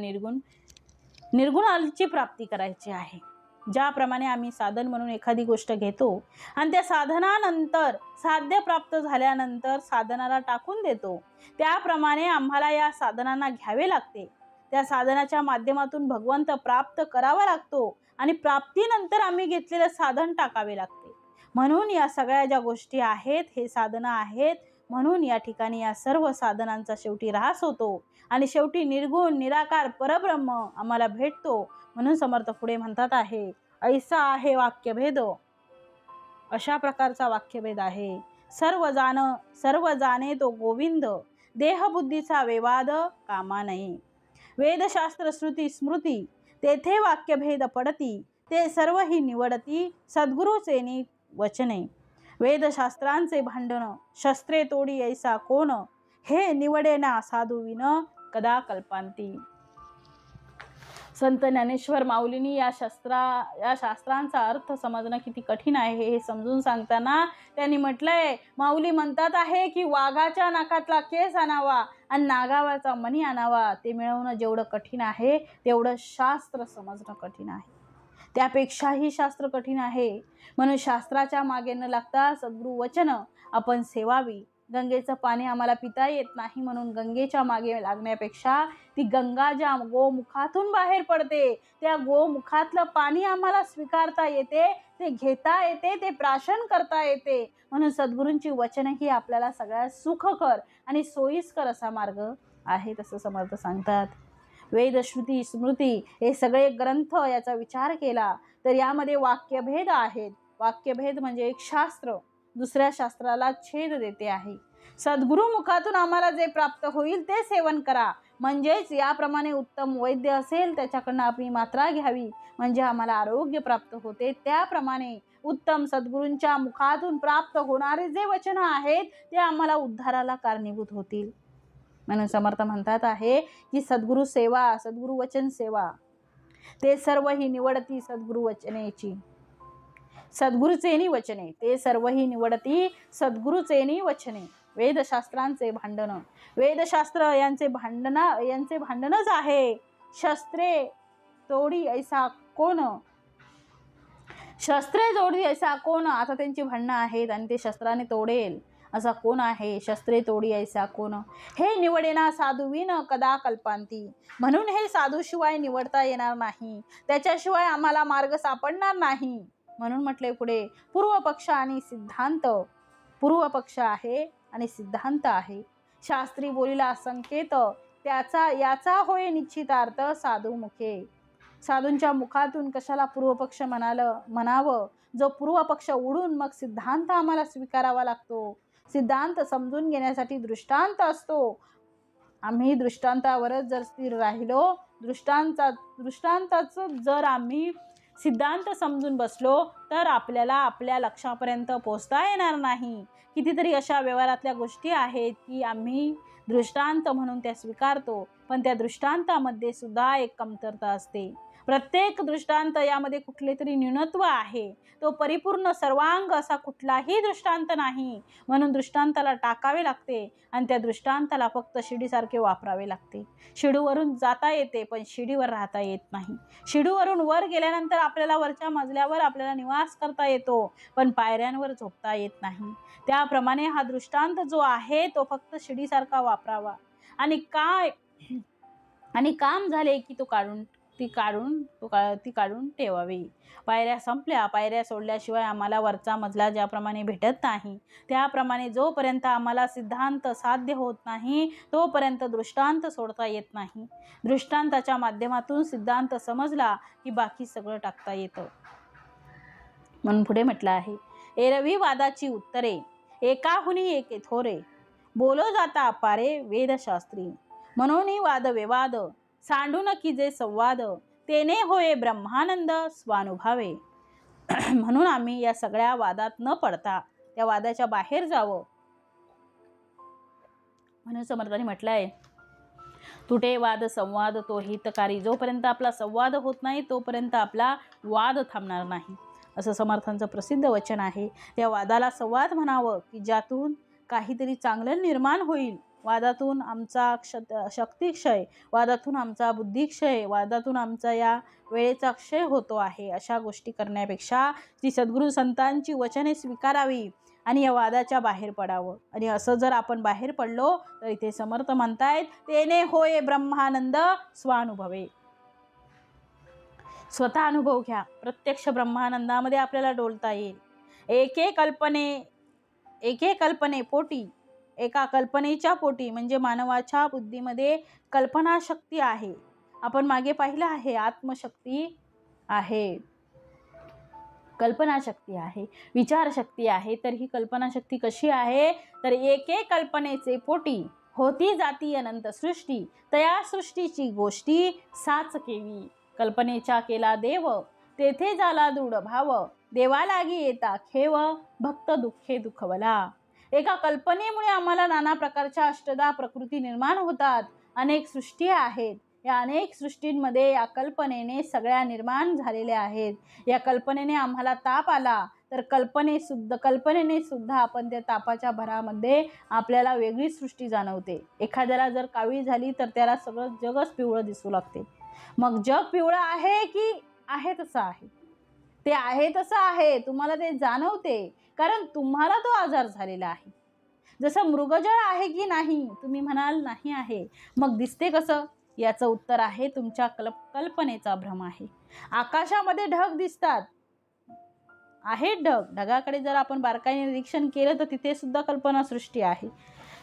निर्गुणाची प्राप्ती करायची आहे. ज्याप्रमाणे आम्ही साधन म्हणून एखादी गोष्ट घेतो आणि त्या साधनानंतर साध्य प्राप्त झाल्यानंतर साधनाला टाकून देतो, त्याप्रमाणे आम्हाला या साधनांना घ्यावे लागते. त्या साधनाच्या माध्यमातून भगवंत प्राप्त करावा लागतो आणि प्राप्तीनंतर आम्ही घेतलेलं साधन टाकावे लागते. म्हणून या सगळ्या ज्या गोष्टी आहेत हे साधनं आहेत. म्हणून या ठिकाणी या सर्व साधनांचा शेवटी ऱ्हास होतो आणि शेवटी निर्गुण निराकार परब्रह्म आम्हाला भेटतो. म्हणून समर्थ पुढे म्हणतात आहे, ऐसा आहे वाक्यभेद. अशा प्रकारचा वाक्यभेद आहे. सर्व जाणे तो गोविंद, देहबुद्धीचा वेवाद कामा नये. वेदशास्त्र श्रुती स्मृती तेथे वाक्यभेद पडती, ते सर्व ही निवडती सद्गुरूचे वचने. वेदशास्त्रांचे भांडण शस्त्रे तोडी ऐसा कोण, हे निवडेना साधुविन कदा कल्पांती. संत ज्ञानेश्वर माऊलींनी या शास्त्रांचा अर्थ समजणं किती कठीण आहे हे समजून सांगताना त्यांनी म्हटलंय, माऊली म्हणतात आहे की वाघाच्या नाकातला केस आणावा आणि नागावरचा मणी आणावा. ते मिळवणं जेवढं कठीण आहे तेवढं शास्त्र समजणं कठीण आहे. त्यापेक्षाही शास्त्र कठीण आहे. म्हणून शास्त्राच्या मागे न लागता सद्गुरू वचन आपण सेवावी. गंगेचं पाणी आम्हाला पिता येत नाही म्हणून गंगेच्या मागे लागण्यापेक्षा ती गंगा ज्या गोमुखातून बाहेर पडते त्या गोमुखातलं पाणी आम्हाला स्वीकारता येते, ते घेता येते, ते प्राशन करता येते. म्हणून सद्गुरूंची वचन ही आपल्याला सगळ्यात सुखकर आणि सोयीस्कर असा मार्ग आहे तसं समर्थ सांगतात. वेद श्रुती स्मृती हे सगळे ग्रंथ याचा विचार केला तर यामध्ये वाक्यभेद आहेत. वाक्यभेद म्हणजे एक शास्त्र दुसऱ्या शास्त्राला छेद देते आहे. सद्गुरु मुखातून आम्हाला जे प्राप्त होईल ते सेवन करा. म्हणजेच याप्रमाणे उत्तम वैद्य असेल त्याच्याकडनं आपली मात्रा घ्यावी म्हणजे आम्हाला आरोग्य प्राप्त होते. त्याप्रमाणे उत्तम सद्गुरूंच्या मुखातून प्राप्त होणारे जे वचन आहेत ते आम्हाला उद्धाराला कारणीभूत होतील. म्हणून समर्थ म्हणतात आहे की सद्गुरु सेवा, सद्गुरु वचन सेवा ते सर्व ही निवडती सद्गुरु वचनेची. सद्गुरूचेनी वचने ते सर्व ही निवडती सद्गुरूचेनी वचने. वेदशास्त्रांचे भांडण, वेदशास्त्र यांचे भांडणच आहे. शस्त्रे तोडी ऐसा कोण, शस्त्रे तोडी ऐसा कोण. आता त्यांची भांडणं आहेत आणि ते शस्त्राने तोडेल असा कोण आहे. शस्त्रे तोडी ऐसा कोण, हे निवडेना साधुविन कदा कल्पांती. म्हणून हे साधूशिवाय निवडता येणार नाही, त्याच्याशिवाय आम्हाला मार्ग सापडणार नाही. म्हणून म्हटले पुढे पूर्व पक्ष आणि सिद्धांत. पूर्व पक्ष आहे आणि सिद्धांत आहे. शास्त्री बोलीला संकेत याचा होय निश्चितार्थ साधू मुखे. साधूंच्या मुखातून कशाला पूर्वपक्ष म्हणावं, जो पूर्वपक्ष उडून मग सिद्धांत आम्हाला स्वीकारावा लागतो. सिद्धांत समजून घेण्यासाठी दृष्टांत असतो. आम्ही दृष्टांतावरच जर स्थिर राहिलो, दृष्टांताच जर आम्ही सिद्धांत समजून बसलो, तर आपल्याला आपल्या लक्ष्यापर्यंत पोहोचता येणार नाही. कितीतरी अशा व्यवहारातल्या गोष्टी आहेत की आम्ही दृष्टांत म्हणून त्या स्वीकारतो, पण त्या दृष्टांतामध्ये सुद्धा एक कमतरता असते. प्रत्येक दृष्टांत यामध्ये कुठले तरी न्यूनत्व आहे. तो परिपूर्ण सर्वांग असा कुठलाही दृष्टांत नाही. म्हणून दृष्टांताला टाकावे लागते आणि त्या दृष्टांताला फक्त शिडीसारखे वापरावे लागते. शिडीवरून जाता येते, पण शिडीवर राहता येत नाही. शिडीवरून वर गेल्यानंतर आपल्याला वरच्या मजल्यावर आपल्याला निवास करता येतो, पण पायऱ्यांवर झोपता येत नाही. त्याप्रमाणे हा दृष्टांत जो आहे तो फक्त शिडीसारखा वापरावा आणि काम झाले की ती काढून ठेवावी. पायऱ्या संपल्या, पायऱ्या सोडल्याशिवाय आम्हाला वरचा मजला ज्याप्रमाणे भेटत नाही, त्याप्रमाणे जोपर्यंत आम्हाला सिद्धांत साध्य होत नाही तोपर्यंत दृष्टांत सोडता येत नाही. दृष्टांताच्या माध्यमातून सिद्धांत समजला की बाकी सगळं टाकता येतं. म्हणून पुढे म्हटलं आहे, एरवी वादाची उत्तरे एकाहुनी एके थोरे, बोलो जाता अपारे वेदशास्त्री. म्हणून वादविवाद सांडून की जे संवाद, तेने होय ब्रह्मानंद स्वानुभवे. म्हणून आम्ही या सगळ्या वादात न पडता त्या वादाच्या बाहेर जावं. म्हणून समर्थांनी म्हटलंय, तुटे वाद संवाद तो हितकारी. जोपर्यंत आपला संवाद होत नाही तोपर्यंत आपला वाद थांबणार नाही, असं समर्थांचं प्रसिद्ध वचन आहे. त्या वादाला संवाद म्हणावं की ज्यातून काहीतरी चांगलं निर्माण होईल. वादातून आमचा शक्तिक्षय, वादातून आमचा बुद्धिक्षय, वादातून आमचा या वेळेचा क्षय होतो आहे. अशा गोष्टी करण्यापेक्षा ती सद्गुरू संतांची वचने स्वीकारावी आणि या वादाच्या बाहेर पडावं. आणि असं जर आपण बाहेर पडलो तर इथे समर्थ म्हणतायत, तेने होय ब्रह्मानंद स्वानुभवे. स्वतः अनुभव घ्या. प्रत्यक्ष ब्रह्मानंदामध्ये आपल्याला डोलता येईल. एके कल्पने पोटी, एका कल्पनेच्या पोटी, म्हणजे मानवाच्या बुद्धीमध्ये कल्पनाशक्ती आहे. आपण मागे पाहिलं आहे, आत्मशक्ती आहे, कल्पनाशक्ती आहे, विचारशक्ती आहे. तर ही कल्पनाशक्ती कशी आहे, तर एके कल्पनेचे पोटी होती जाती अनंत सृष्टी, तया सृष्टीची गोष्टी साच केवी. कल्पनेच्या केला देव, तेथे झाला दृढ भाव, देवा लागी येता खेव, भक्त दुःखे दुखवला. एका कल्पनेमुळे आम्हाला नाना प्रकारच्या अष्टदा प्रकृती निर्माण होतात. अनेक सृष्टी आहेत. या अनेक सृष्टींमध्ये या कल्पनेने सगळ्या निर्माण झालेल्या आहेत. या कल्पनेने आम्हाला ताप आला तर कल्पनेने सुद्धा आपण त्या तापाच्या भरामध्ये आपल्याला वेगळी सृष्टी जाणवते. एखाद्याला जर कावीळ झाली तर त्याला सगळं जगच पिवळं दिसू लागते. मग जग पिवळं आहे की आहे तसं आहे? ते आहे तसं आहे, तुम्हाला ते जाणवते, कारण तुम्हाला तो आजार झालेला आहे. जसं मृगजळ आहे की नाही, तुम्ही म्हणाल नाही आहे, मग दिसते कसं? याचं उत्तर आहे तुमच्या कल्पनेचा भ्रम आहे. आकाशामध्ये ढग दिसतात, आहेत ढगाकडे जर आपण बारकाईने निरीक्षण केलं तर तिथे सुद्धा कल्पना सृष्टी आहे.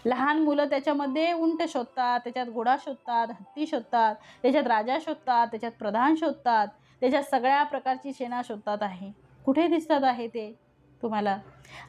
लहान मुलं त्याच्यामध्ये उंट शोधतात, त्याच्यात घोडा शोधतात, हत्ती शोधतात, त्याच्यात राजा शोधतात, त्याच्यात प्रधान शोधतात, त्याच्यात सगळ्या प्रकारची सेना शोधतात आहे. कुठे दिसतात आहे ते तुम्हाला?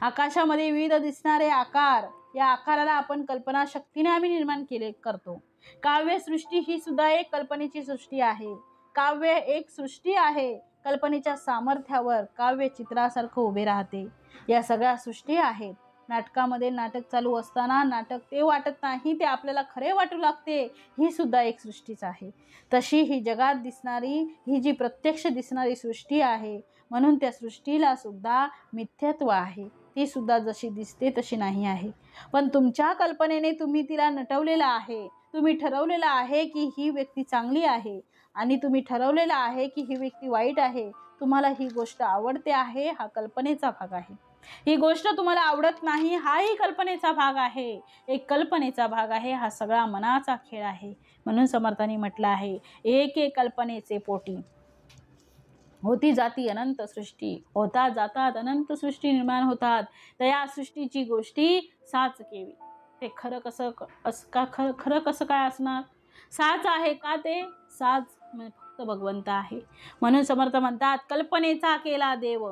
आकाशामध्ये विविध दिसणारे आकार, या आकाराला आपण कल्पनाशक्तीने आम्ही निर्माण करतो. काव्यसृष्टी ही सुद्धा एक कल्पनेची सृष्टी आहे. काव्य एक सृष्टी आहे, कल्पनेच्या सामर्थ्यावर काव्य चित्रासारखं उभे राहते. या सगळ्या सृष्टी आहेत. नाटकामध्ये नाटक चालू असताना नाटक ते वाटत नाही, ते आपल्याला खरे वाटू लागते, ही सुद्धा एक सृष्टीच आहे. तशी ही जगात दिसणारी, ही जी प्रत्यक्ष दिसणारी सृष्टी आहे, म्हणून त्या सृष्टीला सुद्धा मिथ्यत्व आहे. ती सुद्धा जशी दिसते तशी नाही आहे. पण तुमच्या कल्पनेने तुम्ही तिला नटवलेलं आहे. तुम्ही ठरवलेलं आहे की ही व्यक्ती चांगली आहे आणि तुम्ही ठरवलेलं आहे की ही व्यक्ती वाईट आहे. तुम्हाला ही गोष्ट आवडते आहे, हा कल्पनेचा भाग आहे. ही गोष्ट तुम्हाला आवडत नाही, हाही कल्पनेचा भाग आहे. एक कल्पनेचा भाग आहे, हा सगळा मनाचा खेळ आहे. म्हणून समर्थांनी म्हटलं आहे, एक एक कल्पनेचे पोटी होती जाती अनंत सृष्टी, होता जातात अनंत सृष्टी निर्माण होतात, तर या सृष्टीची गोष्टी साच केवी. ते खरं कसं काय असणार? साच आहे का ते? साच फक्त भगवंत आहे. म्हणून समर्थ म्हणतात, कल्पनेचा केला देव.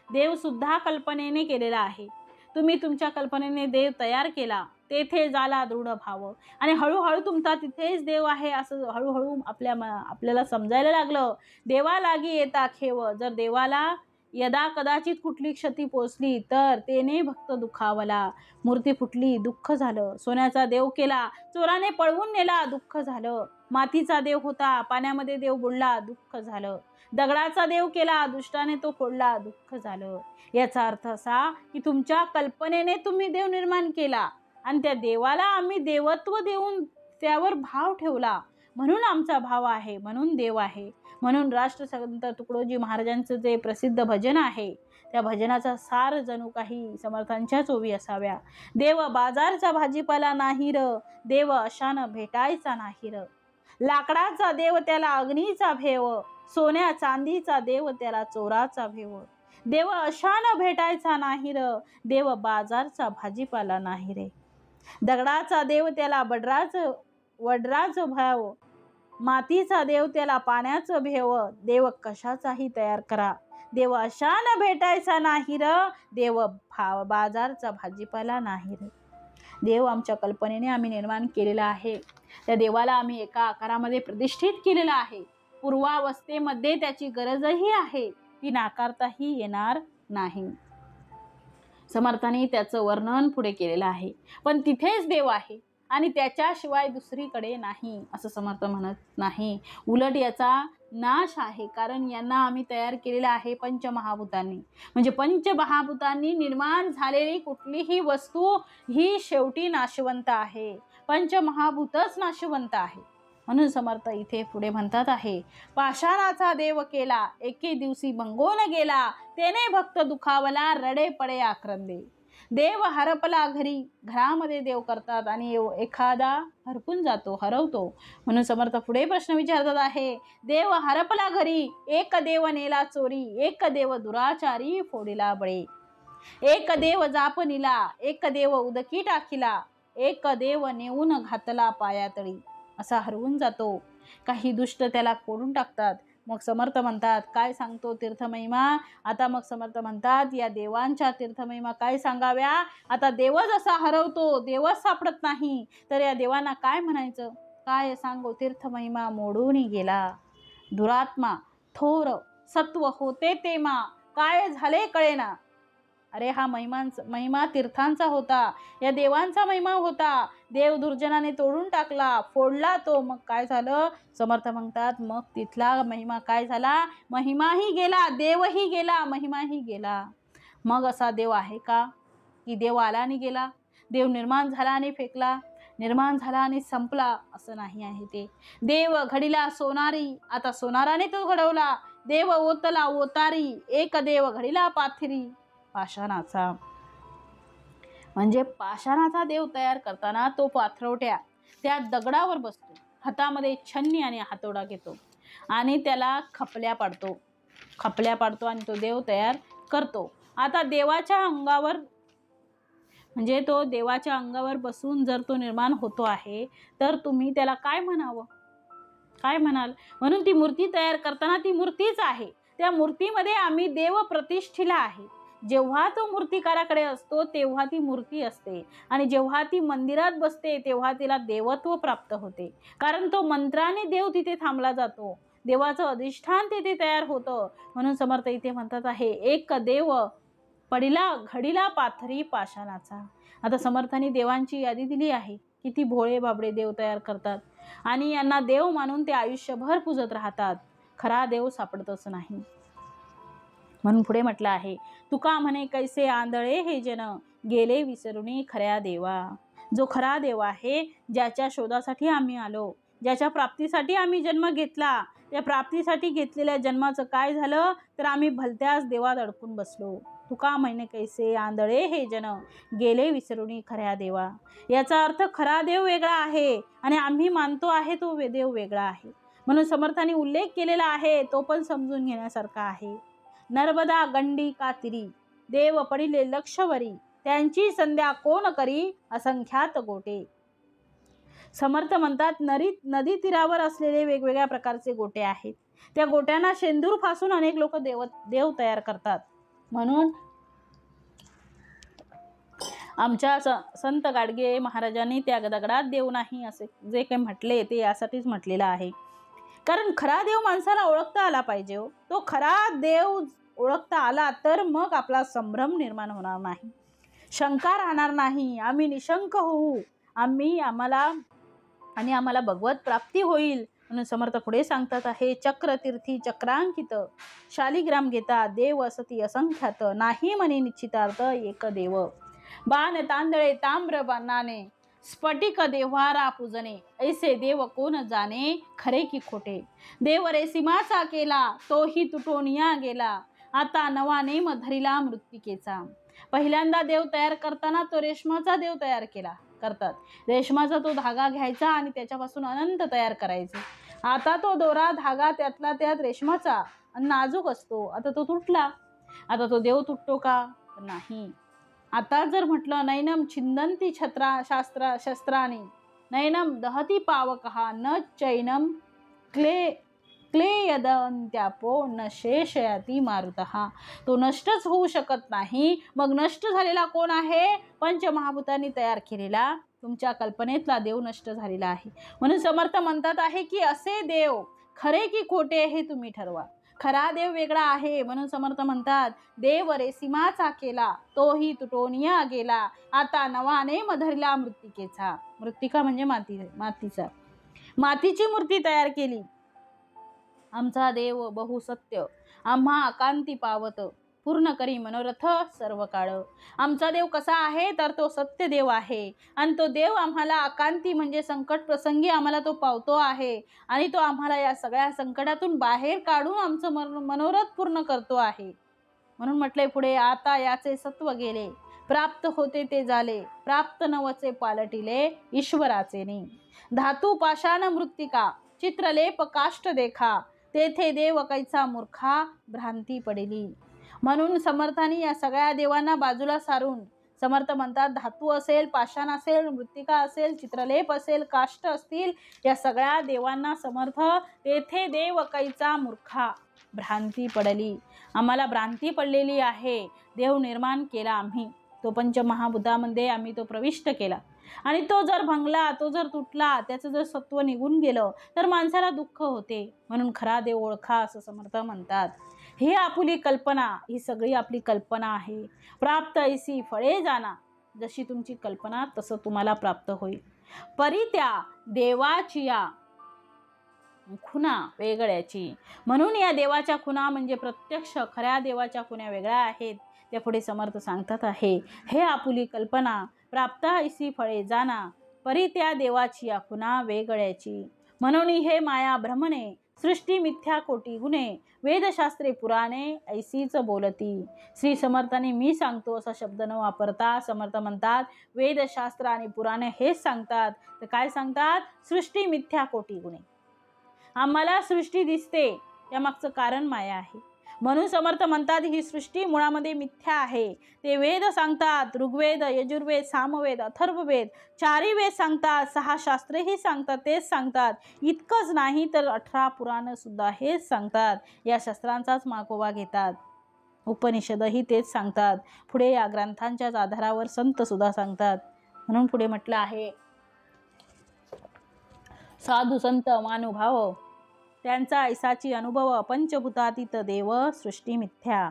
देव सुद्धा कल्पनेने केलेला आहे. तुम्ही तुमच्या कल्पनेने देव तयार केला, तेथे झाला दृढ भाव, आणि हळूहळू तुमचा तिथेच देव आहे असं हळूहळू आपल्याला समजायला लागलं. देवा लागी येता खेव. जर देवाला यदा कदाचित कुठली क्षती पोचली तर तेने भक्त दुखावला. मूर्ती फुटली, दुःख झालं. सोन्याचा देव केला, चोराने पळवून नेला, दुःख झालं. मातीचा देव होता, पाण्यामध्ये देव बुडला, दुःख झालं. दगडाचा देव केला, दुष्टाने तो फोडला, दुःख झालं. याचा अर्थ असा की तुमच्या कल्पनेने तुम्ही देव निर्माण केला आणि त्या देवाला आम्ही देवत्व देऊन त्यावर भाव ठेवला, म्हणून आमचा भाव आहे, म्हणून देव आहे. म्हणून राष्ट्रसंत तुकडोजी महाराजांचं जे प्रसिद्ध भजन आहे, त्या भजनाचा सार जणू काही समर्थांच्याच ओवी असाव्या. देव बाजारचा भाजीपाला नाही र, देव अशान भेटायचा नाही र. लाकडाचा देव त्याला अग्नीचा भेव, सोन्या चांदीचा देव त्याला चोराचा भेव. देव अशान भेटायचा नाही र, देव बाजारचा भाजीपाला नाही रे. दगडाचा देव त्याला वड्राच भाव, मातीचा देव त्याला पाण्याचं भेव. देव कशाचाही तयार करा, देव अशान भेटायचा नाही र, देव बाजारचा भाजीपाला नाही रे. देव आमच्या कल्पनेने आम्ही निर्माण केलेला आहे. त्या देवाला आम्ही एका आकारामध्ये प्रतिष्ठित केलेला आहे. पूर्वावस्थेमध्ये त्याची गरजही आहे, ती नाकारताही येणार नाही. समर्थांनी त्याचं वर्णन पुढे केलेलं आहे. पण तिथेच देव आहे आणि त्याच्याशिवाय दुसरीकडे नाही असं समर्थ म्हणत नाही. उलट याचा नाश आहे, कारण यांना आम्ही तयार केलेला आहे पंचमहाभूतांनी. म्हणजे पंचमहाभूतांनी निर्माण झालेली कुठलीही वस्तू ही शेवटी नाशवंत आहे. पंचमहाभूतच नाशवंत आहे. म्हणून समर्थ इथे पुढे म्हणतात आहे, पाषाणाचा देव केला, एके दिवशी भंगून गेला, तेने भक्त दुखावला, रडे पडे आक्रंदे. देव हरपला घरी, घरामध्ये देव करतात आणि एखादा हरपून जातो, हरवतो. म्हणून समर्थ पुढे प्रश्न विचारतात आहे, देव हरपला घरी, एक देव नेला चोरी, एक देव दुराचारी फोडिला बळी. एक देव जापनिला, एक देव उदकी टाकिला, एक देव नेऊन घातला पायातळी. असा हरवून जातो. काही दुष्ट त्याला फोडून टाकतात. मग समर्थ म्हणतात, काय सांगतो तीर्थमहिमा? आता मग समर्थ म्हणतात, या देवांच्या तीर्थमहिमा काय सांगाव्या? आता देवच असा हरवतो, देवच सापडत नाही, तर या देवांना काय म्हणायचं? काय सांगो तीर्थमहिमा मोडून गेला. दुरात्मा थोर सत्व होते तेमा, काय झाले कळेना. अरे हा महिमा तीर्थांचा होता, या देवांचा महिमा होता. देव दुर्जनाने तोडून टाकला, फोडला तो. मग काय झालं? समर्थ म्हणतात, मग तिथला महिमा काय झाला? महिमाही गेला, देवही गेला, महिमाही गेला. मग असा देव आहे का की देव आला आणि गेला, देव निर्माण झाला आणि फेकला, निर्माण झाला आणि संपला? असं नाही आहे ते. देव घडीला सोनारी, आता सोनाराने तो घडवला. देव ओतला ओतारी, एक देव घडीला पाथरी पाषाणाचा. म्हणजे पाषाणाचा देव तयार करताना तो पाथरवट्या त्या दगडावर बसतो, हातामध्ये छन्नी आणि हातोडा घेतो आणि त्याला खपल्या पाडतो आणि तो देव तयार करतो. आता देवाच्या अंगावर, म्हणजे तो देवाच्या अंगावर बसून जर तो निर्माण होतो आहे, तर तुम्ही त्याला काय म्हणावं? काय म्हणाल? म्हणून ती मूर्ती तयार करताना ती मूर्तीच आहे. त्या मूर्तीमध्ये आम्ही देव प्रतिष्ठिला आहे. जेव्हा तो मूर्तिकाराकडे असतो तेव्हा ती मूर्ती असते, आणि जेव्हा ती मंदिरात बसते तेव्हा तिला देवत्व प्राप्त होते, कारण तो मंत्राने देव तिथे थांबला जातो, देवाचं अधिष्ठान तिथे तयार होतं. म्हणून समर्थ इथे म्हणतात आहे, एक देव घडीला पाथरी पाषाणाचा. आता समर्थांनी देवांची यादी दिली आहे. किती भोळे बाबडे देव तयार करतात आणि यांना देव मानून ते आयुष्यभर पूजत राहतात. खरा देव सापडतच नाही. म्हणून पुढे म्हटलं आहे, तुका म्हणे कैसे आंधळे हे जन, गेले विसरुनी खऱ्या देवा. जो खरा देव आहे, ज्याच्या शोधासाठी आम्ही आलो, ज्याच्या प्राप्तीसाठी आम्ही जन्म घेतला, त्या प्राप्तीसाठी घेतलेल्या जन्माचं काय झालं? तर आम्ही भलत्याच देवात अडकून बसलो. तुका म्हणे कैसे आंधळे हे जन, गेले विसरुनी खऱ्या देवा. याचा अर्थ खरा देव वेगळा आहे आणि आम्ही मानतो आहे तो देव वेगळा आहे. म्हणून समर्थांनी उल्लेख केलेला आहे, तो पण समजून घेण्यासारखा आहे. नर्मदा गंडी कातिरी, देव पडिले लक्षवरी, त्यांची संध्या कोण करी, असंख्यात गोटे. समर्थ म्हणतात नदी तीरावर असलेले वेगवेगळ्या प्रकारचे गोटे आहेत. त्या गोट्यांना शेंदूर फासून अनेक लोक देव तयार करतात. म्हणून आमच्या संत गाडगे महाराजांनी त्या दगडात देव नाही असे जे काही म्हटले ते यासाठीच म्हटलेलं आहे. कारण खरा देव माणसाला ओळखता आला पाहिजे. तो खरा देव ओळखता आला तर मग आपला संभ्रम निर्माण होणार नाही, शंका राहणार नाही. आम्ही निशंक होऊ, आम्हाला भगवत प्राप्ती होईल. म्हणून समर्थ पुढे सांगतात आहे, चक्रतीर्थी चक्रांकित शालिग्राम घेता देव असती असंख्यात, नाही मनी निश्चितार्थ एक देव. बाण तांदळे ताम्र बाणाने स्फटिक देव्हारा पूजने, ऐसे देव कोण जाणे खरे की खोटे. देव रेसिमाचा केला तोही तुटोनिया गेला, आता नवा नेम धरिला मृत्तिकेचा. पहिल्यांदा देव तयार करताना तो रेशमाचा देव तयार करतात. रेशमाचा तो धागा घ्यायचा आणि त्याच्यापासून अनंत तयार करायचे. आता तो दोरा धागा त्यातला त्यात रेशमाचा नाजूक असतो. आता तो तुटला. आता तो देव तुटतो का? नाही. आता जर म्हटलं नैनम छिंदंती शस्त्राने नैनम दहती पावकहा न चैनम क्लेयदंत्यापो न शेषयती मारुतहा, तो नष्टच होऊ शकत नाही. मग नष्ट झालेला कोण आहे? पंचमहाभूतांनी तयार केलेला तुमच्या कल्पनेतला देव नष्ट झालेला आहे. म्हणून समर्थ म्हणतात आहे की असे देव खरे की खोटे हे तुम्ही ठरवा. खरा देव वेगळा आहे. म्हणून समर्थ म्हणतात, देव रेसिमाचा केला तोही तुटोनिया गेला, आता नवाने धरला मृत्तिकेचा. मृत्तिका म्हणजे मातीची मूर्ती तयार केली. आमचा देव बहुसत्य आम्हा अकांती पावत, पूर्ण करी मनोरथ सर्व काळ. आमचा देव कसा आहे तर तो सत्य देव आहे. आणि तो देव आम्हाला अकांती म्हणजे संकट प्रसंगी आम्हाला तो पावतो आहे. आणि तो आम्हाला या सगळ्या संकटातून बाहेर काढून आमचं मनोरथ पूर्ण करतो आहे. म्हणून म्हटले पुढे, आता याचे सत्व गेले, प्राप्त होते ते झाले, प्राप्त नवचे पालटिले ईश्वराचे ने. धातू पाषाण मृत्तिका चित्रलेप काष्ट देखा, तेथे देव कैचा मूर्खा भ्रांती पडेली. म्हणून समर्थांनी या सगळ्या देवांना बाजूला सारून समर्थ म्हणतात, धातू असेल, पाषाण असेल, मृत्तिका असेल, चित्रलेप असेल, काष्ट असतील, या सगळ्या देवांना समर्थ तेथे देव कैचा मूर्खा भ्रांती पडली. आम्हाला भ्रांती पडलेली आहे. देव निर्माण केला आम्ही, तो पंचमहाभूतामध्ये आम्ही तो प्रविष्ट केला. आणि तो जर भंगला, तो जर तुटला, त्याचं जर सत्व निघून गेलं तर माणसाला दुःख होते. म्हणून खरा देव ओळखा असं समर्थ म्हणतात. ही आपुली कल्पना, ही सगळी आपली कल्पना आहे. प्राप्त ऐसी फळे जाना, जशी तुमची कल्पना तसं तुम्हाला प्राप्त होईल. परी त्या देवाची या खुणा वेगळ्याची. म्हणून या देवाच्या खुणा म्हणजे प्रत्यक्ष खऱ्या देवाच्या खुणा वेगळ्या आहेत. त्या पुढे समर्थ सांगतात आहे, हे आपुली कल्पना प्राप्त ऐसी फळे जाना, परी त्या देवाची या खुणा वेगळ्याची. म्हणून हे माया भ्रमणे सृष्टी मिथ्या कोटी गुणे, वेदशास्त्रे पुराणे ऐसीच बोलती. श्री समर्थांनी मी सांगतो असा शब्द न वापरता समर्थ म्हणतात, वेदशास्त्र आणि पुराणे हेच सांगतात. तर काय सांगतात? सृष्टी मिथ्या कोटी गुणे. आम्हाला सृष्टी दिसते, त्यामागचं कारण माया आहे. म्हणून समर्थ म्हणतात, ही सृष्टी मुळामध्ये मिथ्या आहे. ते वेद सांगतात, ऋग्वेद, यजुर्वेद, सामवेद, अथर्ववेद, चारी वेद सांगतात, 6 शास्त्रेही सांगतात, तेच सांगतात. इतकंच नाही तर 18 पुराण सुद्धा हेच सांगतात. या शास्त्रांचाच मागोवा घेतात. उपनिषदही तेच सांगतात. पुढे या ग्रंथांच्याच आधारावर संत सुद्धा सांगतात. म्हणून पुढे म्हटलं आहे, साधू संत महानुभाव त्यांचा ऐसाची अनुभव, पंचभूतातीत देव सृष्टी मिथ्या.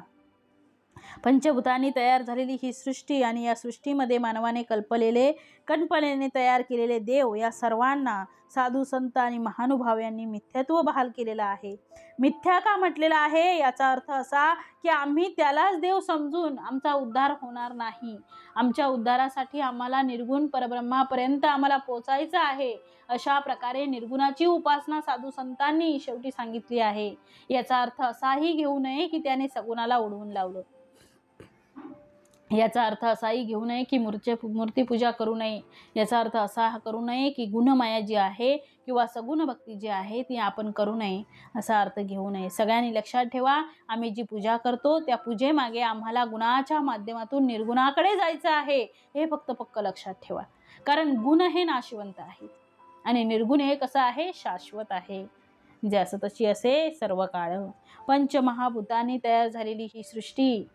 पंचभूतांनी तयार झालेली ही सृष्टी आणि या सृष्टीमध्ये मानवाने कल्पनेने तयार केलेले देव, या सर्वांना साधू संत आणि महानुभाव यांनी मिथ्यात्व बहाल केलेला आहे. मिथ्या का म्हटलेला आहे? याचा अर्थ असा की आम्ही त्यालाच देव समजून आमचा उद्धार होणार नाही. आमच्या उद्धारासाठी आम्हाला निर्गुण परब्रह्मापर्यंत आम्हाला पोचायचं आहे. अशा प्रकारे निर्गुणाची उपासना साधू संतांनी शेवटी सांगितली आहे. याचा अर्थ असाही घेऊ नये की त्याने सगुणाला उडवून लावलं. याचा अर्थ असाही घेऊ नये की मूर्तिपूजा करू नये. याचा अर्थ असा करू नये की गुणमाया जी आहे किंवा सगुण भक्ती जी आहे ती आपण करू नये, असा अर्थ घेऊ नये. सगळ्यांनी लक्षात ठेवा, आम्ही जी पूजा करतो त्या पूजेमागे आम्हाला गुणाच्या माध्यमातून निर्गुणाकडे जायचं आहे, हे फक्त पक्क लक्षात ठेवा. कारण गुण हे नाशवंत आहेत. आणि निर्गुण हे कसं आहे, शाश्वत आहे, जे असं तशी असे सर्व काळ. पंचमहाभूतांनी तयार झालेली ही सृष्टी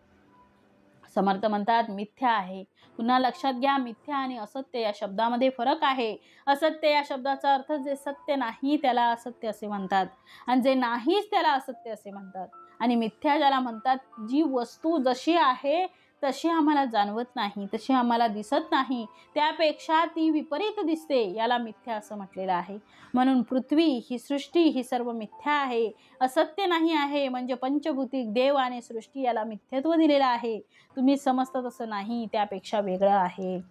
समर्थ म्हणतात मिथ्या आहे. पुन्हा लक्षात घ्या, मिथ्या आणि असत्य या शब्दामध्ये फरक आहे. असत्य या शब्दाचा अर्थ जे सत्य नाही त्याला असत्य असे म्हणतात, आणि जे नाहीच त्याला असत्य असे म्हणतात. आणि मिथ्या ज्याला म्हणतात, जी वस्तू जशी आहे तशी आम्हाला जाणवत नाही, तशी आम्हाला दिसत नाही, त्यापेक्षा ती विपरीत दिसते, याला मिथ्या असं म्हटलेलं आहे. म्हणून पृथ्वी ही सृष्टी ही सर्व मिथ्या आहे, असत्य नाही आहे. म्हणजे पंचभौतिक देव आणि सृष्टी याला मिथ्यत्व दिलेलं आहे. तुम्ही समजता तसं नाही, त्यापेक्षा वेगळं आहे.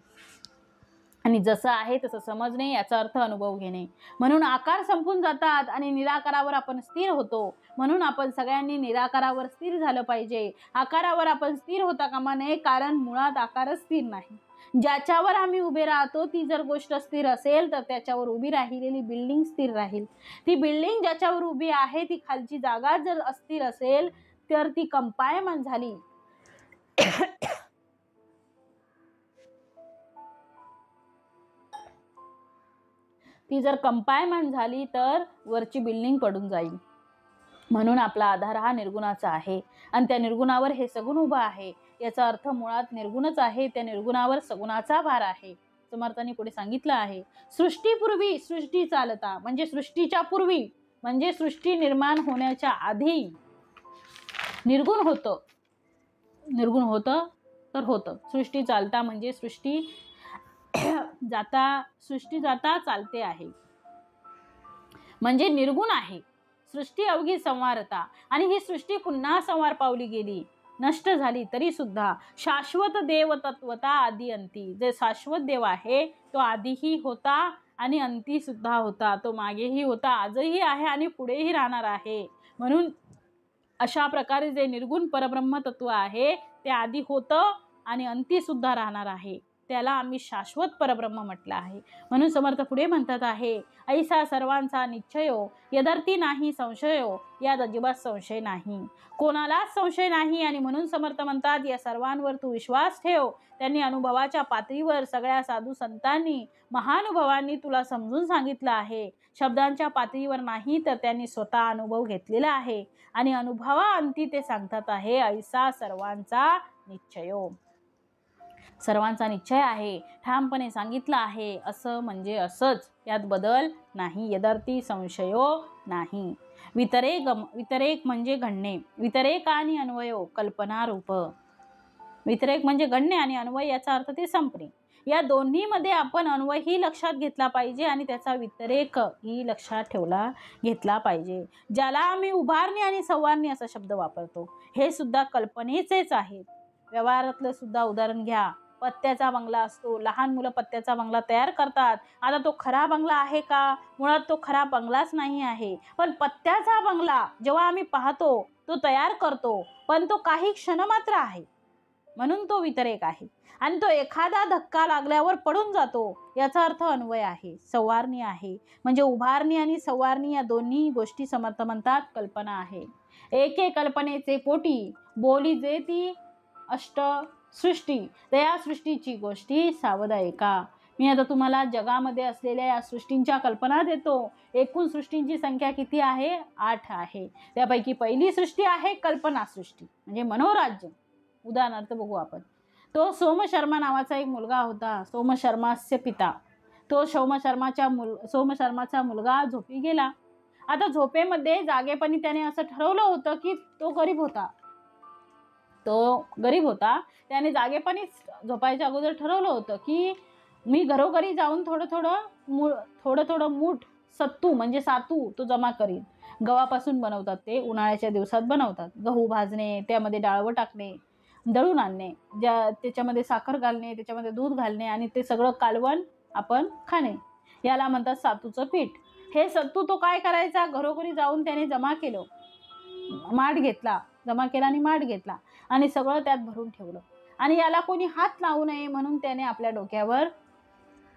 आणि जसं आहे तसं समजणे, याचा अर्थ अनुभव घेणे. म्हणून आकार संपून जातात आणि निराकारावर आपण स्थिर होतो. म्हणून आपण सगळ्यांनी निराकारावर स्थिर झालं पाहिजे. आकारावर आपण स्थिर होता कामा नये, कारण मुळात आकारच स्थिर नाही. ज्याच्यावर आम्ही उभे राहतो ती जर गोष्ट स्थिर असेल तर त्याच्यावर उभी राहिलेली बिल्डिंग स्थिर राहील. ती बिल्डिंग ज्याच्यावर उभी आहे ती खालची जागा जर अस्थिर असेल तर ती कंपायमान झाली. ती जर कंपायमान झाली तर वरची बिल्डिंग पडून जाईल. म्हणून आपला आधार हा निर्गुणाचा आहे आणि त्या निर्गुणावर हे सगुण उभा आहे. याचा अर्थ मुळात निर्गुणच आहे, त्या निर्गुणावर सगुणाचा भार आहे. समर्थांनी पुढे सांगितलं आहे, सृष्टीपूर्वी सृष्टी चालता, म्हणजे सृष्टीच्या पूर्वी म्हणजे सृष्टी निर्माण होण्याच्या आधी निर्गुण होतं. निर्गुण होतं तर होतं. सृष्टी चालता म्हणजे सृष्टी जाता चालते आहे, म्हणजे निर्गुण आहे. सृष्टी अवघी संवारता, आणि ही सृष्टी पुन्हा संवार पावली गेली, नष्ट झाली तरी सुद्धा शाश्वत देव तत्वता आदी अंती. जे शाश्वत देव आहे तो आधीही होता आणि अंती सुद्धा होता. तो मागेही होता, आजही आहे आणि पुढेही राहणार आहे. म्हणून अशा प्रकारे जे निर्गुण परब्रह्म तत्व आहे ते आधी होतं आणि अंती सुद्धा राहणार आहे, त्याला आम्ही शाश्वत परब्रह्म म्हटलं आहे. म्हणून समर्थ पुढे म्हणतात आहे, ऐसा सर्वांचा निश्चयो यदर्थी नाही संशयो, यात अजिबात संशय नाही, कोणालाच संशय नाही. आणि म्हणून समर्थ म्हणतात, या सर्वांवर तू विश्वास ठेव. त्यांनी अनुभवाच्या पातळीवर सगळ्या साधू संतांनी महानुभवांनी तुला समजून सांगितलं आहे. शब्दांच्या पातळीवर नाही तर त्यांनी स्वतः अनुभव घेतलेला आहे आणि अनुभवाअंती ते सांगतात आहे, ऐसा सर्वांचा निश्चयो. सर्वांचा निश्चय आहे, ठामपणे सांगितलं आहे. असं म्हणजे असंच, यात बदल नाही, यदर्थी संशयो नाही. वितरेक म्हणजे घडणे, वितरेक आणि अन्वयो कल्पना रूप. वितरेक म्हणजे घडणे आणि अन्वय याचा अर्थ ते संपणे. या दोन्हीमध्ये आपण अन्वय ही लक्षात घेतला पाहिजे आणि त्याचा वितरेक ही लक्षात घेतला पाहिजे. ज्याला आम्ही उभारणी आणि संवारणी असा शब्द वापरतो, हे सुद्धा कल्पनेचेच आहेत. व्यवहारातलं सुद्धा उदाहरण घ्या. पत्त्याचा बंगला असतो, लहान मुलं पत्त्याचा बंगला तयार करतात. आता तो खरा बंगला आहे का? मुळात तो खरा बंगलाच नाही आहे. पण पत्त्याचा बंगला जेव्हा आम्ही पाहतो, तो तयार करतो, पण तो काही क्षण मात्र आहे, म्हणून तो वितरेक आहे. आणि तो एखादा धक्का लागल्यावर पडून जातो, याचा अर्थ अन्वय आहे, संवारणी आहे. म्हणजे उभारणी आणि संवारणी या दोन्ही गोष्टी समर्थ म्हणतात कल्पना आहे. एके कल्पनेचे पोटी बोली जे ती अष्ट सृष्टी, त्या सृष्टीची गोष्टी सावध ऐका. मी आता तुम्हाला जगामध्ये असलेल्या या सृष्टींच्या कल्पना देतो. एकूण सृष्टींची संख्या किती आहे? 8 आहे. त्यापैकी पहिली सृष्टी आहे कल्पना सृष्टी, म्हणजे मनोराज्य. उदाहरणार्थ बघू आपण. तो सोमशर्मा नावाचा एक मुलगा होता, सोमशर्मास्य पिता. तो सोमशर्माचा मुलगा झोपी गेला. आता झोपेमध्ये जागेपणी त्याने असं ठरवलं होतं की तो गरीब होता. त्याने जागेपणीच झोपायच्या अगोदर ठरवलं होतं की मी घरोघरी जाऊन थोडं मूठ सत्तू म्हणजे सातू तो जमा करीन. गव्हापासून बनवतात ते, उन्हाळ्याच्या दिवसात बनवतात. गहू भाजणे, त्यामध्ये डाळवं टाकणे, दळून आणणे, त्याच्यामध्ये साखर घालणे, त्याच्यामध्ये दूध घालणे आणि ते सगळं कालवण आपण खाणे, याला म्हणतात सातूचं पीठ. हे सत्तू तो काय करायचा, घरोघरी जाऊन त्याने जमा केला आणि माठ घेतला आणि सगळं त्यात भरून ठेवलं. आणि याला कोणी हात लावू नये म्हणून त्याने आपल्या डोक्यावर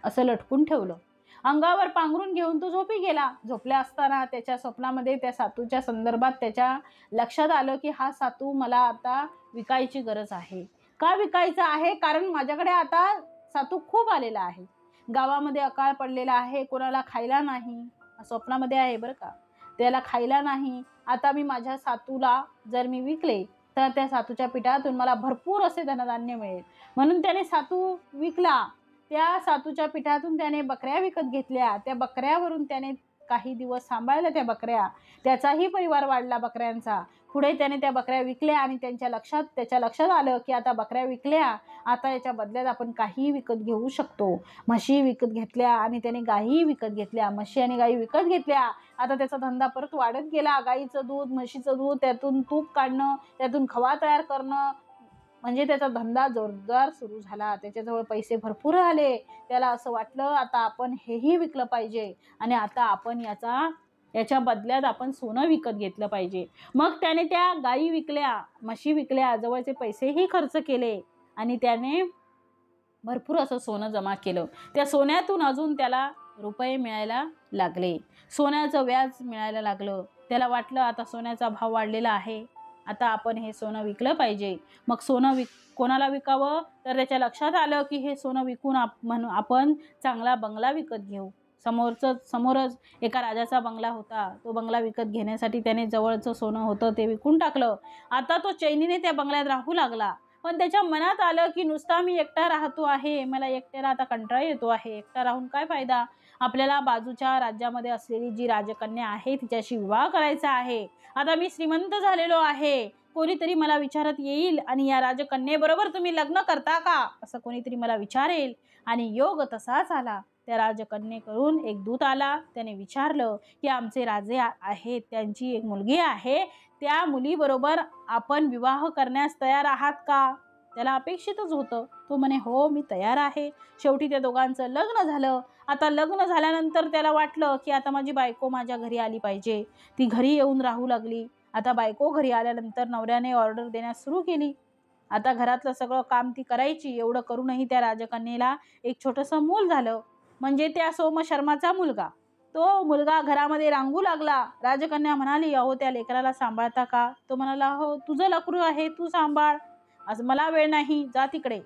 असं लटकून ठेवलं. अंगावर पांघरून घेऊन तो झोपी गेला. झोपल्या असताना त्याच्या स्वप्नामध्ये त्या सातूच्या संदर्भात त्याच्या लक्षात आलं की हा सातू मला आता विकायची गरज आहे. का विकायचा आहे? कारण माझ्याकडे आता सातू खूप आलेला आहे. गावामध्ये अकाळ पडलेला आहे, कोणाला खायला नाही, स्वप्नामध्ये आहे बरं का, त्याला खायला नाही. आता मी माझ्या सातूला जर मी विकले तर त्या सातूच्या पिठातून मला भरपूर असे धनधान्य मिळेल. म्हणून त्याने सातू विकला. त्या सातूच्या पिठातून त्याने बकऱ्या विकत घेतल्या. त्या बकऱ्यावरून त्याने काही दिवस सांभाळल्या त्या बकऱ्या. त्याचाही परिवार वाढला बकऱ्यांचा. पुढे त्याने त्या बकऱ्या विकल्या आणि त्याच्या लक्षात आलं की आता बकऱ्या विकल्या, आता याच्या बदल्यात आपण काहीही विकत घेऊ शकतो. म्हशी विकत घेतल्या आणि त्याने गायीही विकत घेतल्या. म्हशी आणि गायी विकत घेतल्या. आता त्याचा धंदा परत वाढत गेला. गाईचं दूध, म्हशीचं दूध, त्यातून तूप काढणं, त्यातून खवा तयार करणं, म्हणजे त्याचा धंदा जोरदार सुरू झाला. त्याच्याजवळ पैसे भरपूर आले. त्याला असं वाटलं आता आपण हेही विकलं पाहिजे आणि आता आपण याच्या बदल्यात आपण सोनं विकत घेतलं पाहिजे. मग त्याने त्या गायी विकल्या, म्हशी विकल्या, जवळचे पैसेही खर्च केले आणि त्याने भरपूर असं सोनं जमा केलं. त्या सोन्यातून अजून त्याला रुपये मिळायला लागले. सोन्याचं व्याज मिळायला लागलं. त्याला वाटलं आता सोन्याचा भाव वाढलेला आहे, आता आपण हे सोनं विकलं पाहिजे. मग सोनं कोणाला विकावं, तर त्याच्या लक्षात आलं की हे सोनं विकून आपण चांगला बंगला विकत घेऊ. समोरच एका राजाचा बंगला होता. तो बंगला विकत घेण्यासाठी त्याने जवळचं सोनं होतं ते विकून टाकलं. आता तो चैनीने त्या बंगल्यात राहू लागला. पण त्याच्या मनात आलं की नुसता मी एकटा राहतो आहे, मला एकट्याला आता कंटाळा येतो आहे, एकटा राहून काय फायदा. आपल्याला बाजूच्या राज्यामध्ये असलेली जी राजकन्या आहे तिच्याशी विवाह करायचा आहे. आता मी श्रीमंत झालेलो आहे, कोणीतरी मला विचारत येईल आणि या राजकन्येबरोबर तुम्ही लग्न करता का, असं कोणीतरी मला विचारेल. आणि योग तसाच आला. त्या राजकन्येकडून एक दूत आला. त्याने विचारलं की आमचे राजे आहेत, त्यांची एक मुलगी आहे, त्या मुलीबरोबर आपण विवाह करण्यास तयार आहात का. त्याला अपेक्षितच होतं. तो म्हणे हो मी तयार आहे. शेवटी त्या दोघांचं लग्न झालं. आता लग्न झाल्यानंतर त्याला वाटलं की आता माझी बायको माझ्या घरी आली पाहिजे. ती घरी येऊन राहू लागली. आता बायको घरी आल्यानंतर नवऱ्याने ऑर्डर देण्यास सुरू केली. आता घरातलं सगळं काम ती करायची. एवढं करूनही त्या राजकन्येला एक छोटंसं मूल झालं, म्हणजे त्या सोमशर्माचा मुलगा. तो मुलगा घरामध्ये रांगू लागला. राजकन्या म्हणाली अहो त्या लेकराला सांभाळता का. तो म्हणाला हो तुझं लेकरू आहे, तू सांभाळ, आज मला वेळ नाही, जा तिकडे.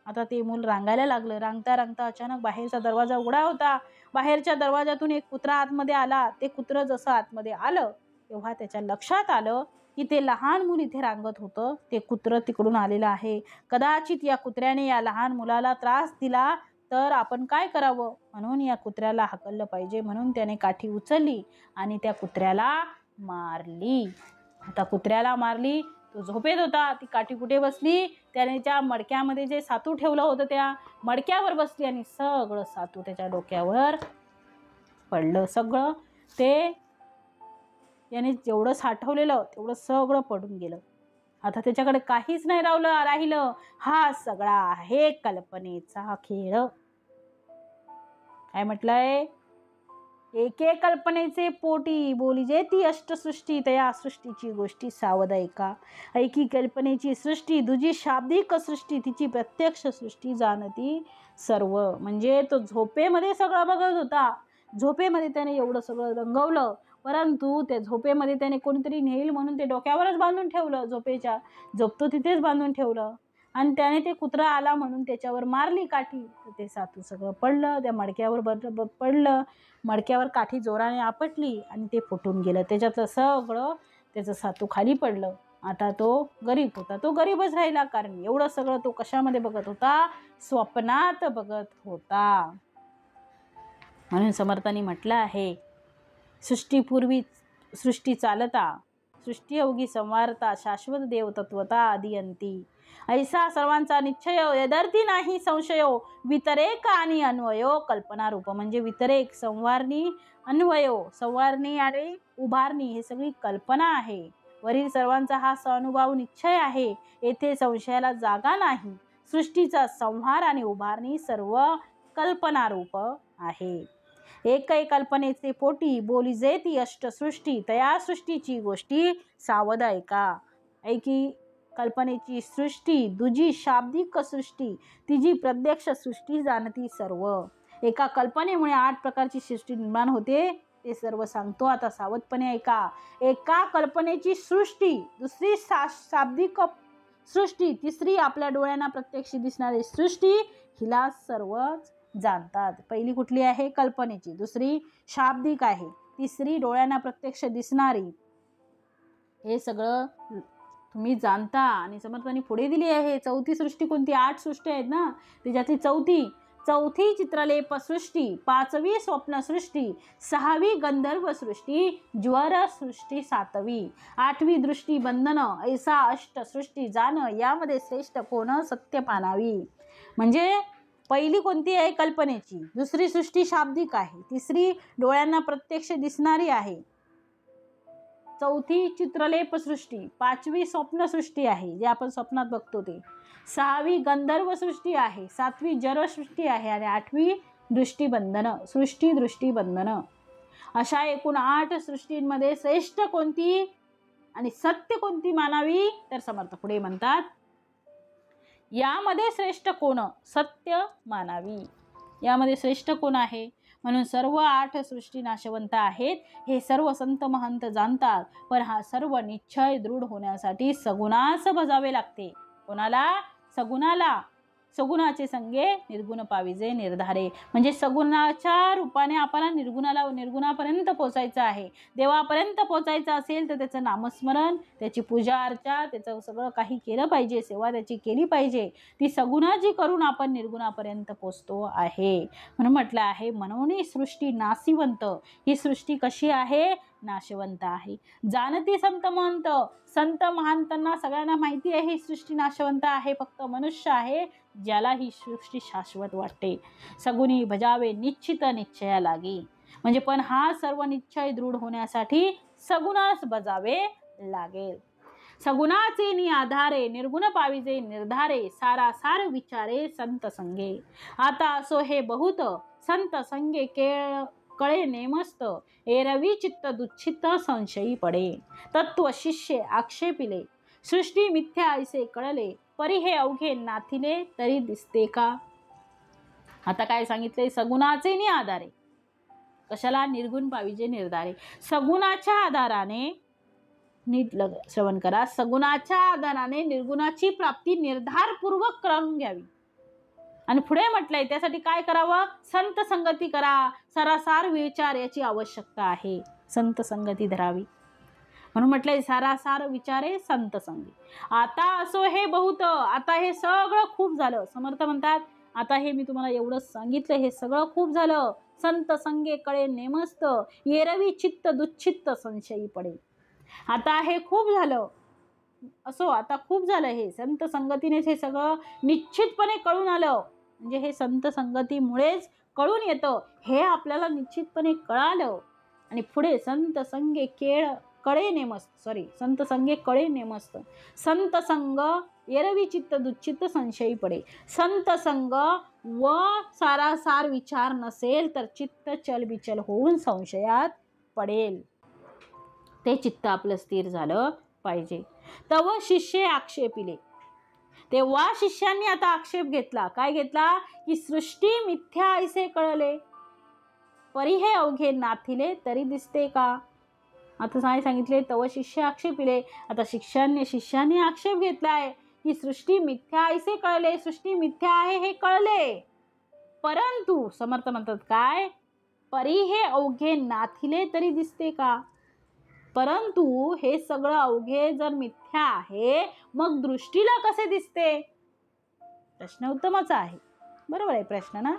आता ते मूल रांगायला लागलं. रांगता रांगता अचानक बाहेरचा दरवाजा उघडा होता. बाहेरच्या दरवाजातून एक कुत्रा आतमध्ये आला. ते कुत्रं जसं आतमध्ये आलं तेव्हा त्याच्या लक्षात आलं की ते लहान मूल इथे रांगत होतं, ते कुत्रं तिकडून आलेलं आहे. कदाचित या कुत्र्याने या लहान मुलाला त्रास दिला तर आपण काय करावं, म्हणून या कुत्र्याला हाकललं पाहिजे. म्हणून त्याने काठी उचलली आणि त्या कुत्र्याला मारली. आता कुत्र्याला मारली. तो झोपेत होता. ती काठी कुठे बसली, त्याने त्या मडक्यामध्ये जे सातू ठेवलं होतं त्या मडक्यावर बसली आणि सगळं सातू त्याच्या डोक्यावर पडलं. सगळं ते याने जेवढं साठवलेलं तेवढं सगळं पडून गेलं. आता त्याच्याकडे काहीच नाही राहिलं. हा सगळा आहे कल्पनेचा खेळ. काय म्हटलंय, एके कल्पनेचे पोटी बोलिजे ती अष्टसृष्टी, तया सृष्टीची गोष्टी सावध ऐका. ऐकी कल्पनेची सृष्टी दुजी शाब्दिक सृष्टी, तिची प्रत्यक्ष सृष्टी जाणती सर्व. म्हणजे तो झोपेमध्ये सगळं बघत होता. झोपेमध्ये त्याने एवढं सगळं रंगवलं, परंतु त्या झोपेमध्ये त्याने कोणीतरी नेईल म्हणून ते डोक्यावरच बांधून ठेवलं. झोपतो तिथेच बांधून ठेवलं आणि त्याने ते कुत्रा आला म्हणून त्याच्यावर मारली काठी. तर ते सातू सगळं पडलं, त्या मडक्यावर पडलं. मडक्यावर काठी जोराने आपटली आणि ते फुटून गेलं. त्याच्यातलं सगळं त्याचं सातू खाली पडलं. आता तो गरीब होता. तो गरीबच राहिला, कारण एवढं सगळं तो कशामध्ये बघत होता, स्वप्नात बघत होता. म्हणून समर्थांनी म्हटलं आहे, सृष्टीपूर्वी सृष्टी चालता, सृष्टी अवघी संवारता, शाश्वत देवतत्वता आदियंती. ऐसा सर्वांचा निश्चय, यदर्थी नाही संशयो, वितरेक आणि अन्वयो कल्पना रूप. म्हणजे वितरेक, संवारणी, अन्वयो, संवारणी आणि उभारणी हे सगळी कल्पना आहे. वरील सर्वांचा हा स्वानुभव निश्चय आहे, येथे संशयाला जागा नाही. सृष्टीचा संहार आणि उभारणी सर्व कल्पनारूप आहे. एकही कल्पनेचे पोटी बोलिजे ती अष्टसृष्टी, तया सृष्टीची गोष्टी सावध ऐका. ऐकी कल्पनेची सृष्टी दुजी शाब्दिक सृष्टी, तिची प्रत्यक्ष सृष्टी जाणती सर्व. एका कल्पनेमुळे 8 प्रकारची सृष्टी निर्माण होते, ते सर्व सांगतो, आता सावधपणे ऐका. एका कल्पनेची सृष्टी, दुसरी शाब्दिक सृष्टी, तिसरी आपल्या डोळ्यांना प्रत्यक्ष दिसणारी सृष्टी, हिला सर्वच जाणतात. पहिली कुठली आहे? कल्पनेची. दुसरी शाब्दिक आहे. तिसरी डोळ्यांना प्रत्यक्ष दिसणारी. हे सगळं तुम्ही जाणता. आणि समर्थांनी पुढे दिली आहे चौथी सृष्टी कोणती? 8 सृष्टी आहेत ना, त्याच्यातली चौथी चित्रलेप सृष्टी, 5वी स्वप्नसृष्टी, 6वी गंधर्व सृष्टी, ज्वर सृष्टी 7वी, 8वी दृष्टी बंधन, ऐसा अष्ट सृष्टी जाण, यामध्ये श्रेष्ठ कोण? सत्य पानावी. म्हणजे पहिली कोणती आहे? कल्पनेची. दुसरी सृष्टी शाब्दिक आहे. तिसरी डोळ्यांना प्रत्यक्ष दिसणारी आहे. चौथी चित्रलेप सृष्टी, 5वी स्वप्नसृष्टी आहे, जे आपण स्वप्नात बघतो ते, 6वी गंधर्व सृष्टी आहे, 7वी जर सृष्टी आहे आणि 8वी दृष्टीबंधन. अशा एकूण 8 सृष्टींमध्ये श्रेष्ठ कोणती आणि सत्य कोणती मानावी? तर समर्थ पुढे म्हणतात यामध्ये श्रेष्ठ कोण? सत्य मानावी. यामध्ये श्रेष्ठ कोण आहे? म्हणून सर्व 8 सृष्टी नाशवंत आहेत हे सर्व संत महंत जाणतात. पण हा सर्व निश्चय दृढ होण्यासाठी सगुणास भजावे लागते. कोणाला? सगुणाला. सगुणाचे संगे निर्गुण पाविजे निर्धारे. म्हणजे सगुणाच्या रूपाने आपल्याला निर्गुणापर्यंत पोचायचं आहे. देवापर्यंत पोचायचं असेल तर त्याचं नामस्मरण, त्याची पूजा अर्चा, त्याचं सगळं काही केलं पाहिजे, सेवा त्याची केली पाहिजे. ती सगुणाची करून आपण निर्गुणापर्यंत पोचतो आहे. म्हणून म्हटलं आहे मनोनी सृष्टी नाशिवंत. ही सृष्टी कशी आहे? नाशवंत आहे. जाणती संत महंत. संत महांतांना सगळ्यांना माहिती आहे ही सृष्टी नाशवंत आहे. फक्त मनुष्य आहे ज्याला ही सृष्टी शाश्वत वाटते. सगुणी भजावे निश्चित निश्चया लागी. म्हणजे पण हा सर्व निश्चय दृढ होण्यासाठी सगुणास भजावे लागेल. सगुणाचे नि आधारे निर्गुण पाविजे निर्धारे. सारासार विचारे संत संगे. आता असो हे बहुत संत संगे कळे नेमस्त. एरवी चित्त दुच्छित संशयी पडे. तत्व शिष्य आक्षेपिले. सृष्टी मिथ्या ऐसे कळले. परी हे अवघे नाथिले तरी दिसते का. आता काय सांगितले? सगुणाचे नि आधारे. कशाला? निर्गुण पाविजे निर्धारे. सगुणाच्या आधाराने, नीट श्रवण करा, सगुणाच्या आधाराने निर्गुणाची प्राप्ती निर्धारपूर्वक करून घ्यावी. आणि पुढे म्हटलंय त्यासाठी काय करावं? संत संगती करा. सारासार विचार याची आवश्यकता आहे. संत संगती धरावी. म्हणून म्हटलंय सारासार विचारे संत संगी. आता असो हे बहुत. आता हे सगळं खूप झालं. समर्थ म्हणतात आता हे मी तुम्हाला एवढं सांगितलं, हे सगळं खूप झालं. संत संगे कळे नेमस्त. एरवी चित्त दुच्छित्त संशयी पडे. आता हे खूप झालं. असो आता खूप झालं. हे संत संगतीनेच हे सगळं निश्चितपणे कळून आलं. म्हणजे हे संत संगतीमुळेच कळून येतं. हे आपल्याला निश्चितपणे कळालं. आणि पुढे संत संगे कळे नेमस्त. संत संग एरवी चित्त दुच्छित्त संशयी पडे. संत संग व सारासार विचार नसेल तर चित्त चलबिचल होऊन संशयात पडेल. ते चित्त आपलं स्थिर झालं पाहिजे. तव शिष्य आक्षेपिले. तेव्हा शिष्यांनी आता आक्षेप घेतला. काय घेतला? की सृष्टी मिथ्या ऐसे कळले. परी हे अवघे नाथिले तरी दिसते का. आता काय सांगितले? तव शिष्य आक्षेपिले. आता शिष्यांनी आक्षेप घेतलाय की सृष्टी मिथ्या ऐसे कळले. सृष्टी मिथ्या आहे हे कळले. परंतु समर्थ म्हणतात काय? परी हे अवघे नाथिले तरी दिसते का. परंतु हे सगळं अवघे जर मिथ्या आहे मग दृष्टीला कसे दिसते. प्रश्न उत्तमच आहे. बरोबर आहे प्रश्न ना.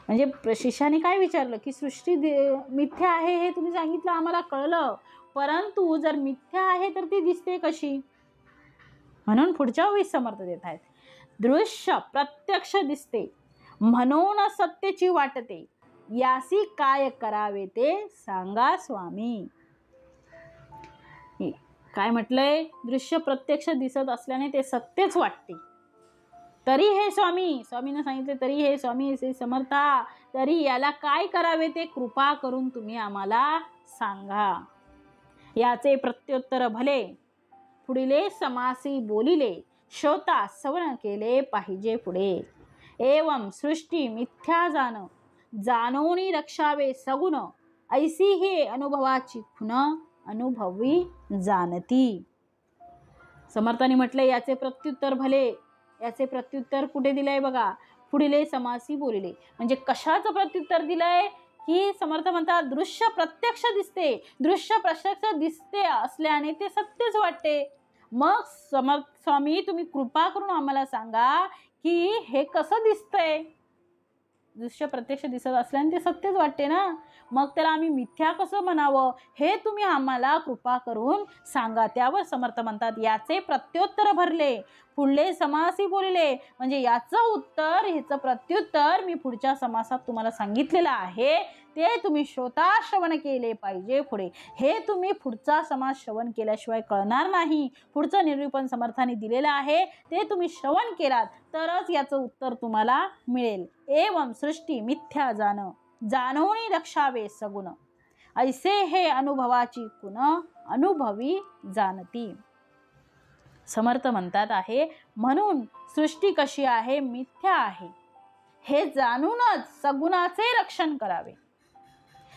म्हणजे शिष्याने काय विचारलं की सृष्टी मिथ्या आहे हे तुम्ही सांगितलं, आम्हाला कळलं, परंतु जर मिथ्या आहे तर ती दिसते कशी. म्हणून पुढच्या ओळीत समर्थ देत आहेत. दृश्य प्रत्यक्ष दिसते म्हणून सत्याची वाटते. यासी काय करावे ते सांगा स्वामी. काय म्हटलंय? दृश्य प्रत्यक्ष दिसत असल्याने ते सत्यच वाटते. तरी हे स्वामीनं सांगितले तरी हे स्वामी समर्था, तरी याला काय करावे ते कृपा करून तुम्ही आम्हाला सांगा. याचे प्रत्युत्तर भले पुढिले समासी बोलिले. श्रोता श्रवण केले पाहिजे पुढे. एवं सृष्टी मिथ्या जानोनी रक्षावे सगुण. ऐसी हे अनुभवाची खुण अनुभवी जाणती. समर्थांनी म्हटले याचे प्रत्युत्तर भले. याचे प्रत्युत्तर कुठे दिलंय बघा. पुढील समासी बोलिले. म्हणजे कशाचं प्रत्युत्तर दिलंय की समर्थ म्हणतात दृश्य प्रत्यक्ष दिसते, दृश्य प्रत्यक्ष दिसते असल्याने ते सत्यच वाटते. मग समर्थ स्वामी तुम्ही कृपा करून आम्हाला सांगा की हे कसं दिसतंय. दृश्य प्रत्यक्ष दिसत असल्याने ते सत्यच वाटते ना, मग त्याला आम्ही मिथ्या कसं म्हणावं हे तुम्ही आम्हाला कृपा करून सांगा. त्यावर समर्थ म्हणतात याचे प्रत्युत्तर भरले, पुढले समासी बोलले. म्हणजे याचं उत्तर, ह्याचं प्रत्युत्तर मी पुढच्या समासात तुम्हाला सांगितलेलं आहे, ते तुम्ही श्रोता-श्रवण केले पाहिजे. पुढे हे तुम्ही पुढचा समास श्रवण केल्याशिवाय कळणार नाही. पुढचं निरूपण समर्थाने दिलेलं आहे, ते तुम्ही श्रवण केलात तरच याचं उत्तर तुम्हाला मिळेल. एवं सृष्टी मिथ्या जाणोनी लक्षावे सगुण, ऐसे हे अनुभवाची कुण अनुभवी जाणती. समर्थ म्हणतात आहे म्हणून सृष्टी कशी आहे, मिथ्या आहे, हे जाणूनच सगुणाचे रक्षण करावे.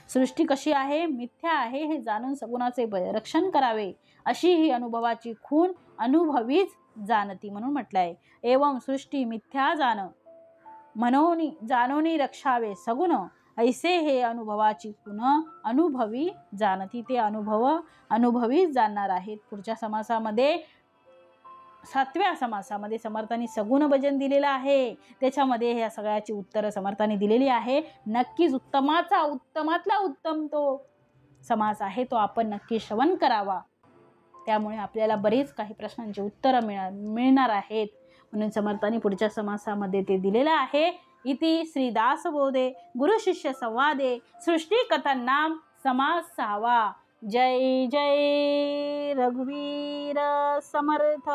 सृष्टी कशी आहे, मिथ्या आहे, हे जाणून सगुणाचे रक्षण करावे. अशी ही अनुभवाची खूण अनुभवीच जाणती म्हणून म्हटलंय. एवं सृष्टी मिथ्या म्हणून जाणोनी रक्षावे सगुण, ऐसे हे अनुभवाची खूण अनुभवी जाणती. ते अनुभवीच जाणणार आहेत. पुढच्या समासामध्ये 7व्या समासामध्ये समर्थांनी सगुण भजन दिलेलं आहे. त्याच्यामध्ये ह्या सगळ्याची उत्तरं समर्थांनी दिलेली आहे. नक्कीच उत्तमातला उत्तम तो समास आहे, तो आपण नक्की श्रवण करावा. त्यामुळे आपल्याला बरेच काही प्रश्नांची उत्तरं मिळणार आहेत. म्हणून समर्थांनी पुढच्या समासामध्ये ते दिलेलं आहे. इति श्री दासबोधे गुरु शिष्य संवादे सृष्टी कथन नाम समास 6वा. जय जय रघुवीर समर्थ.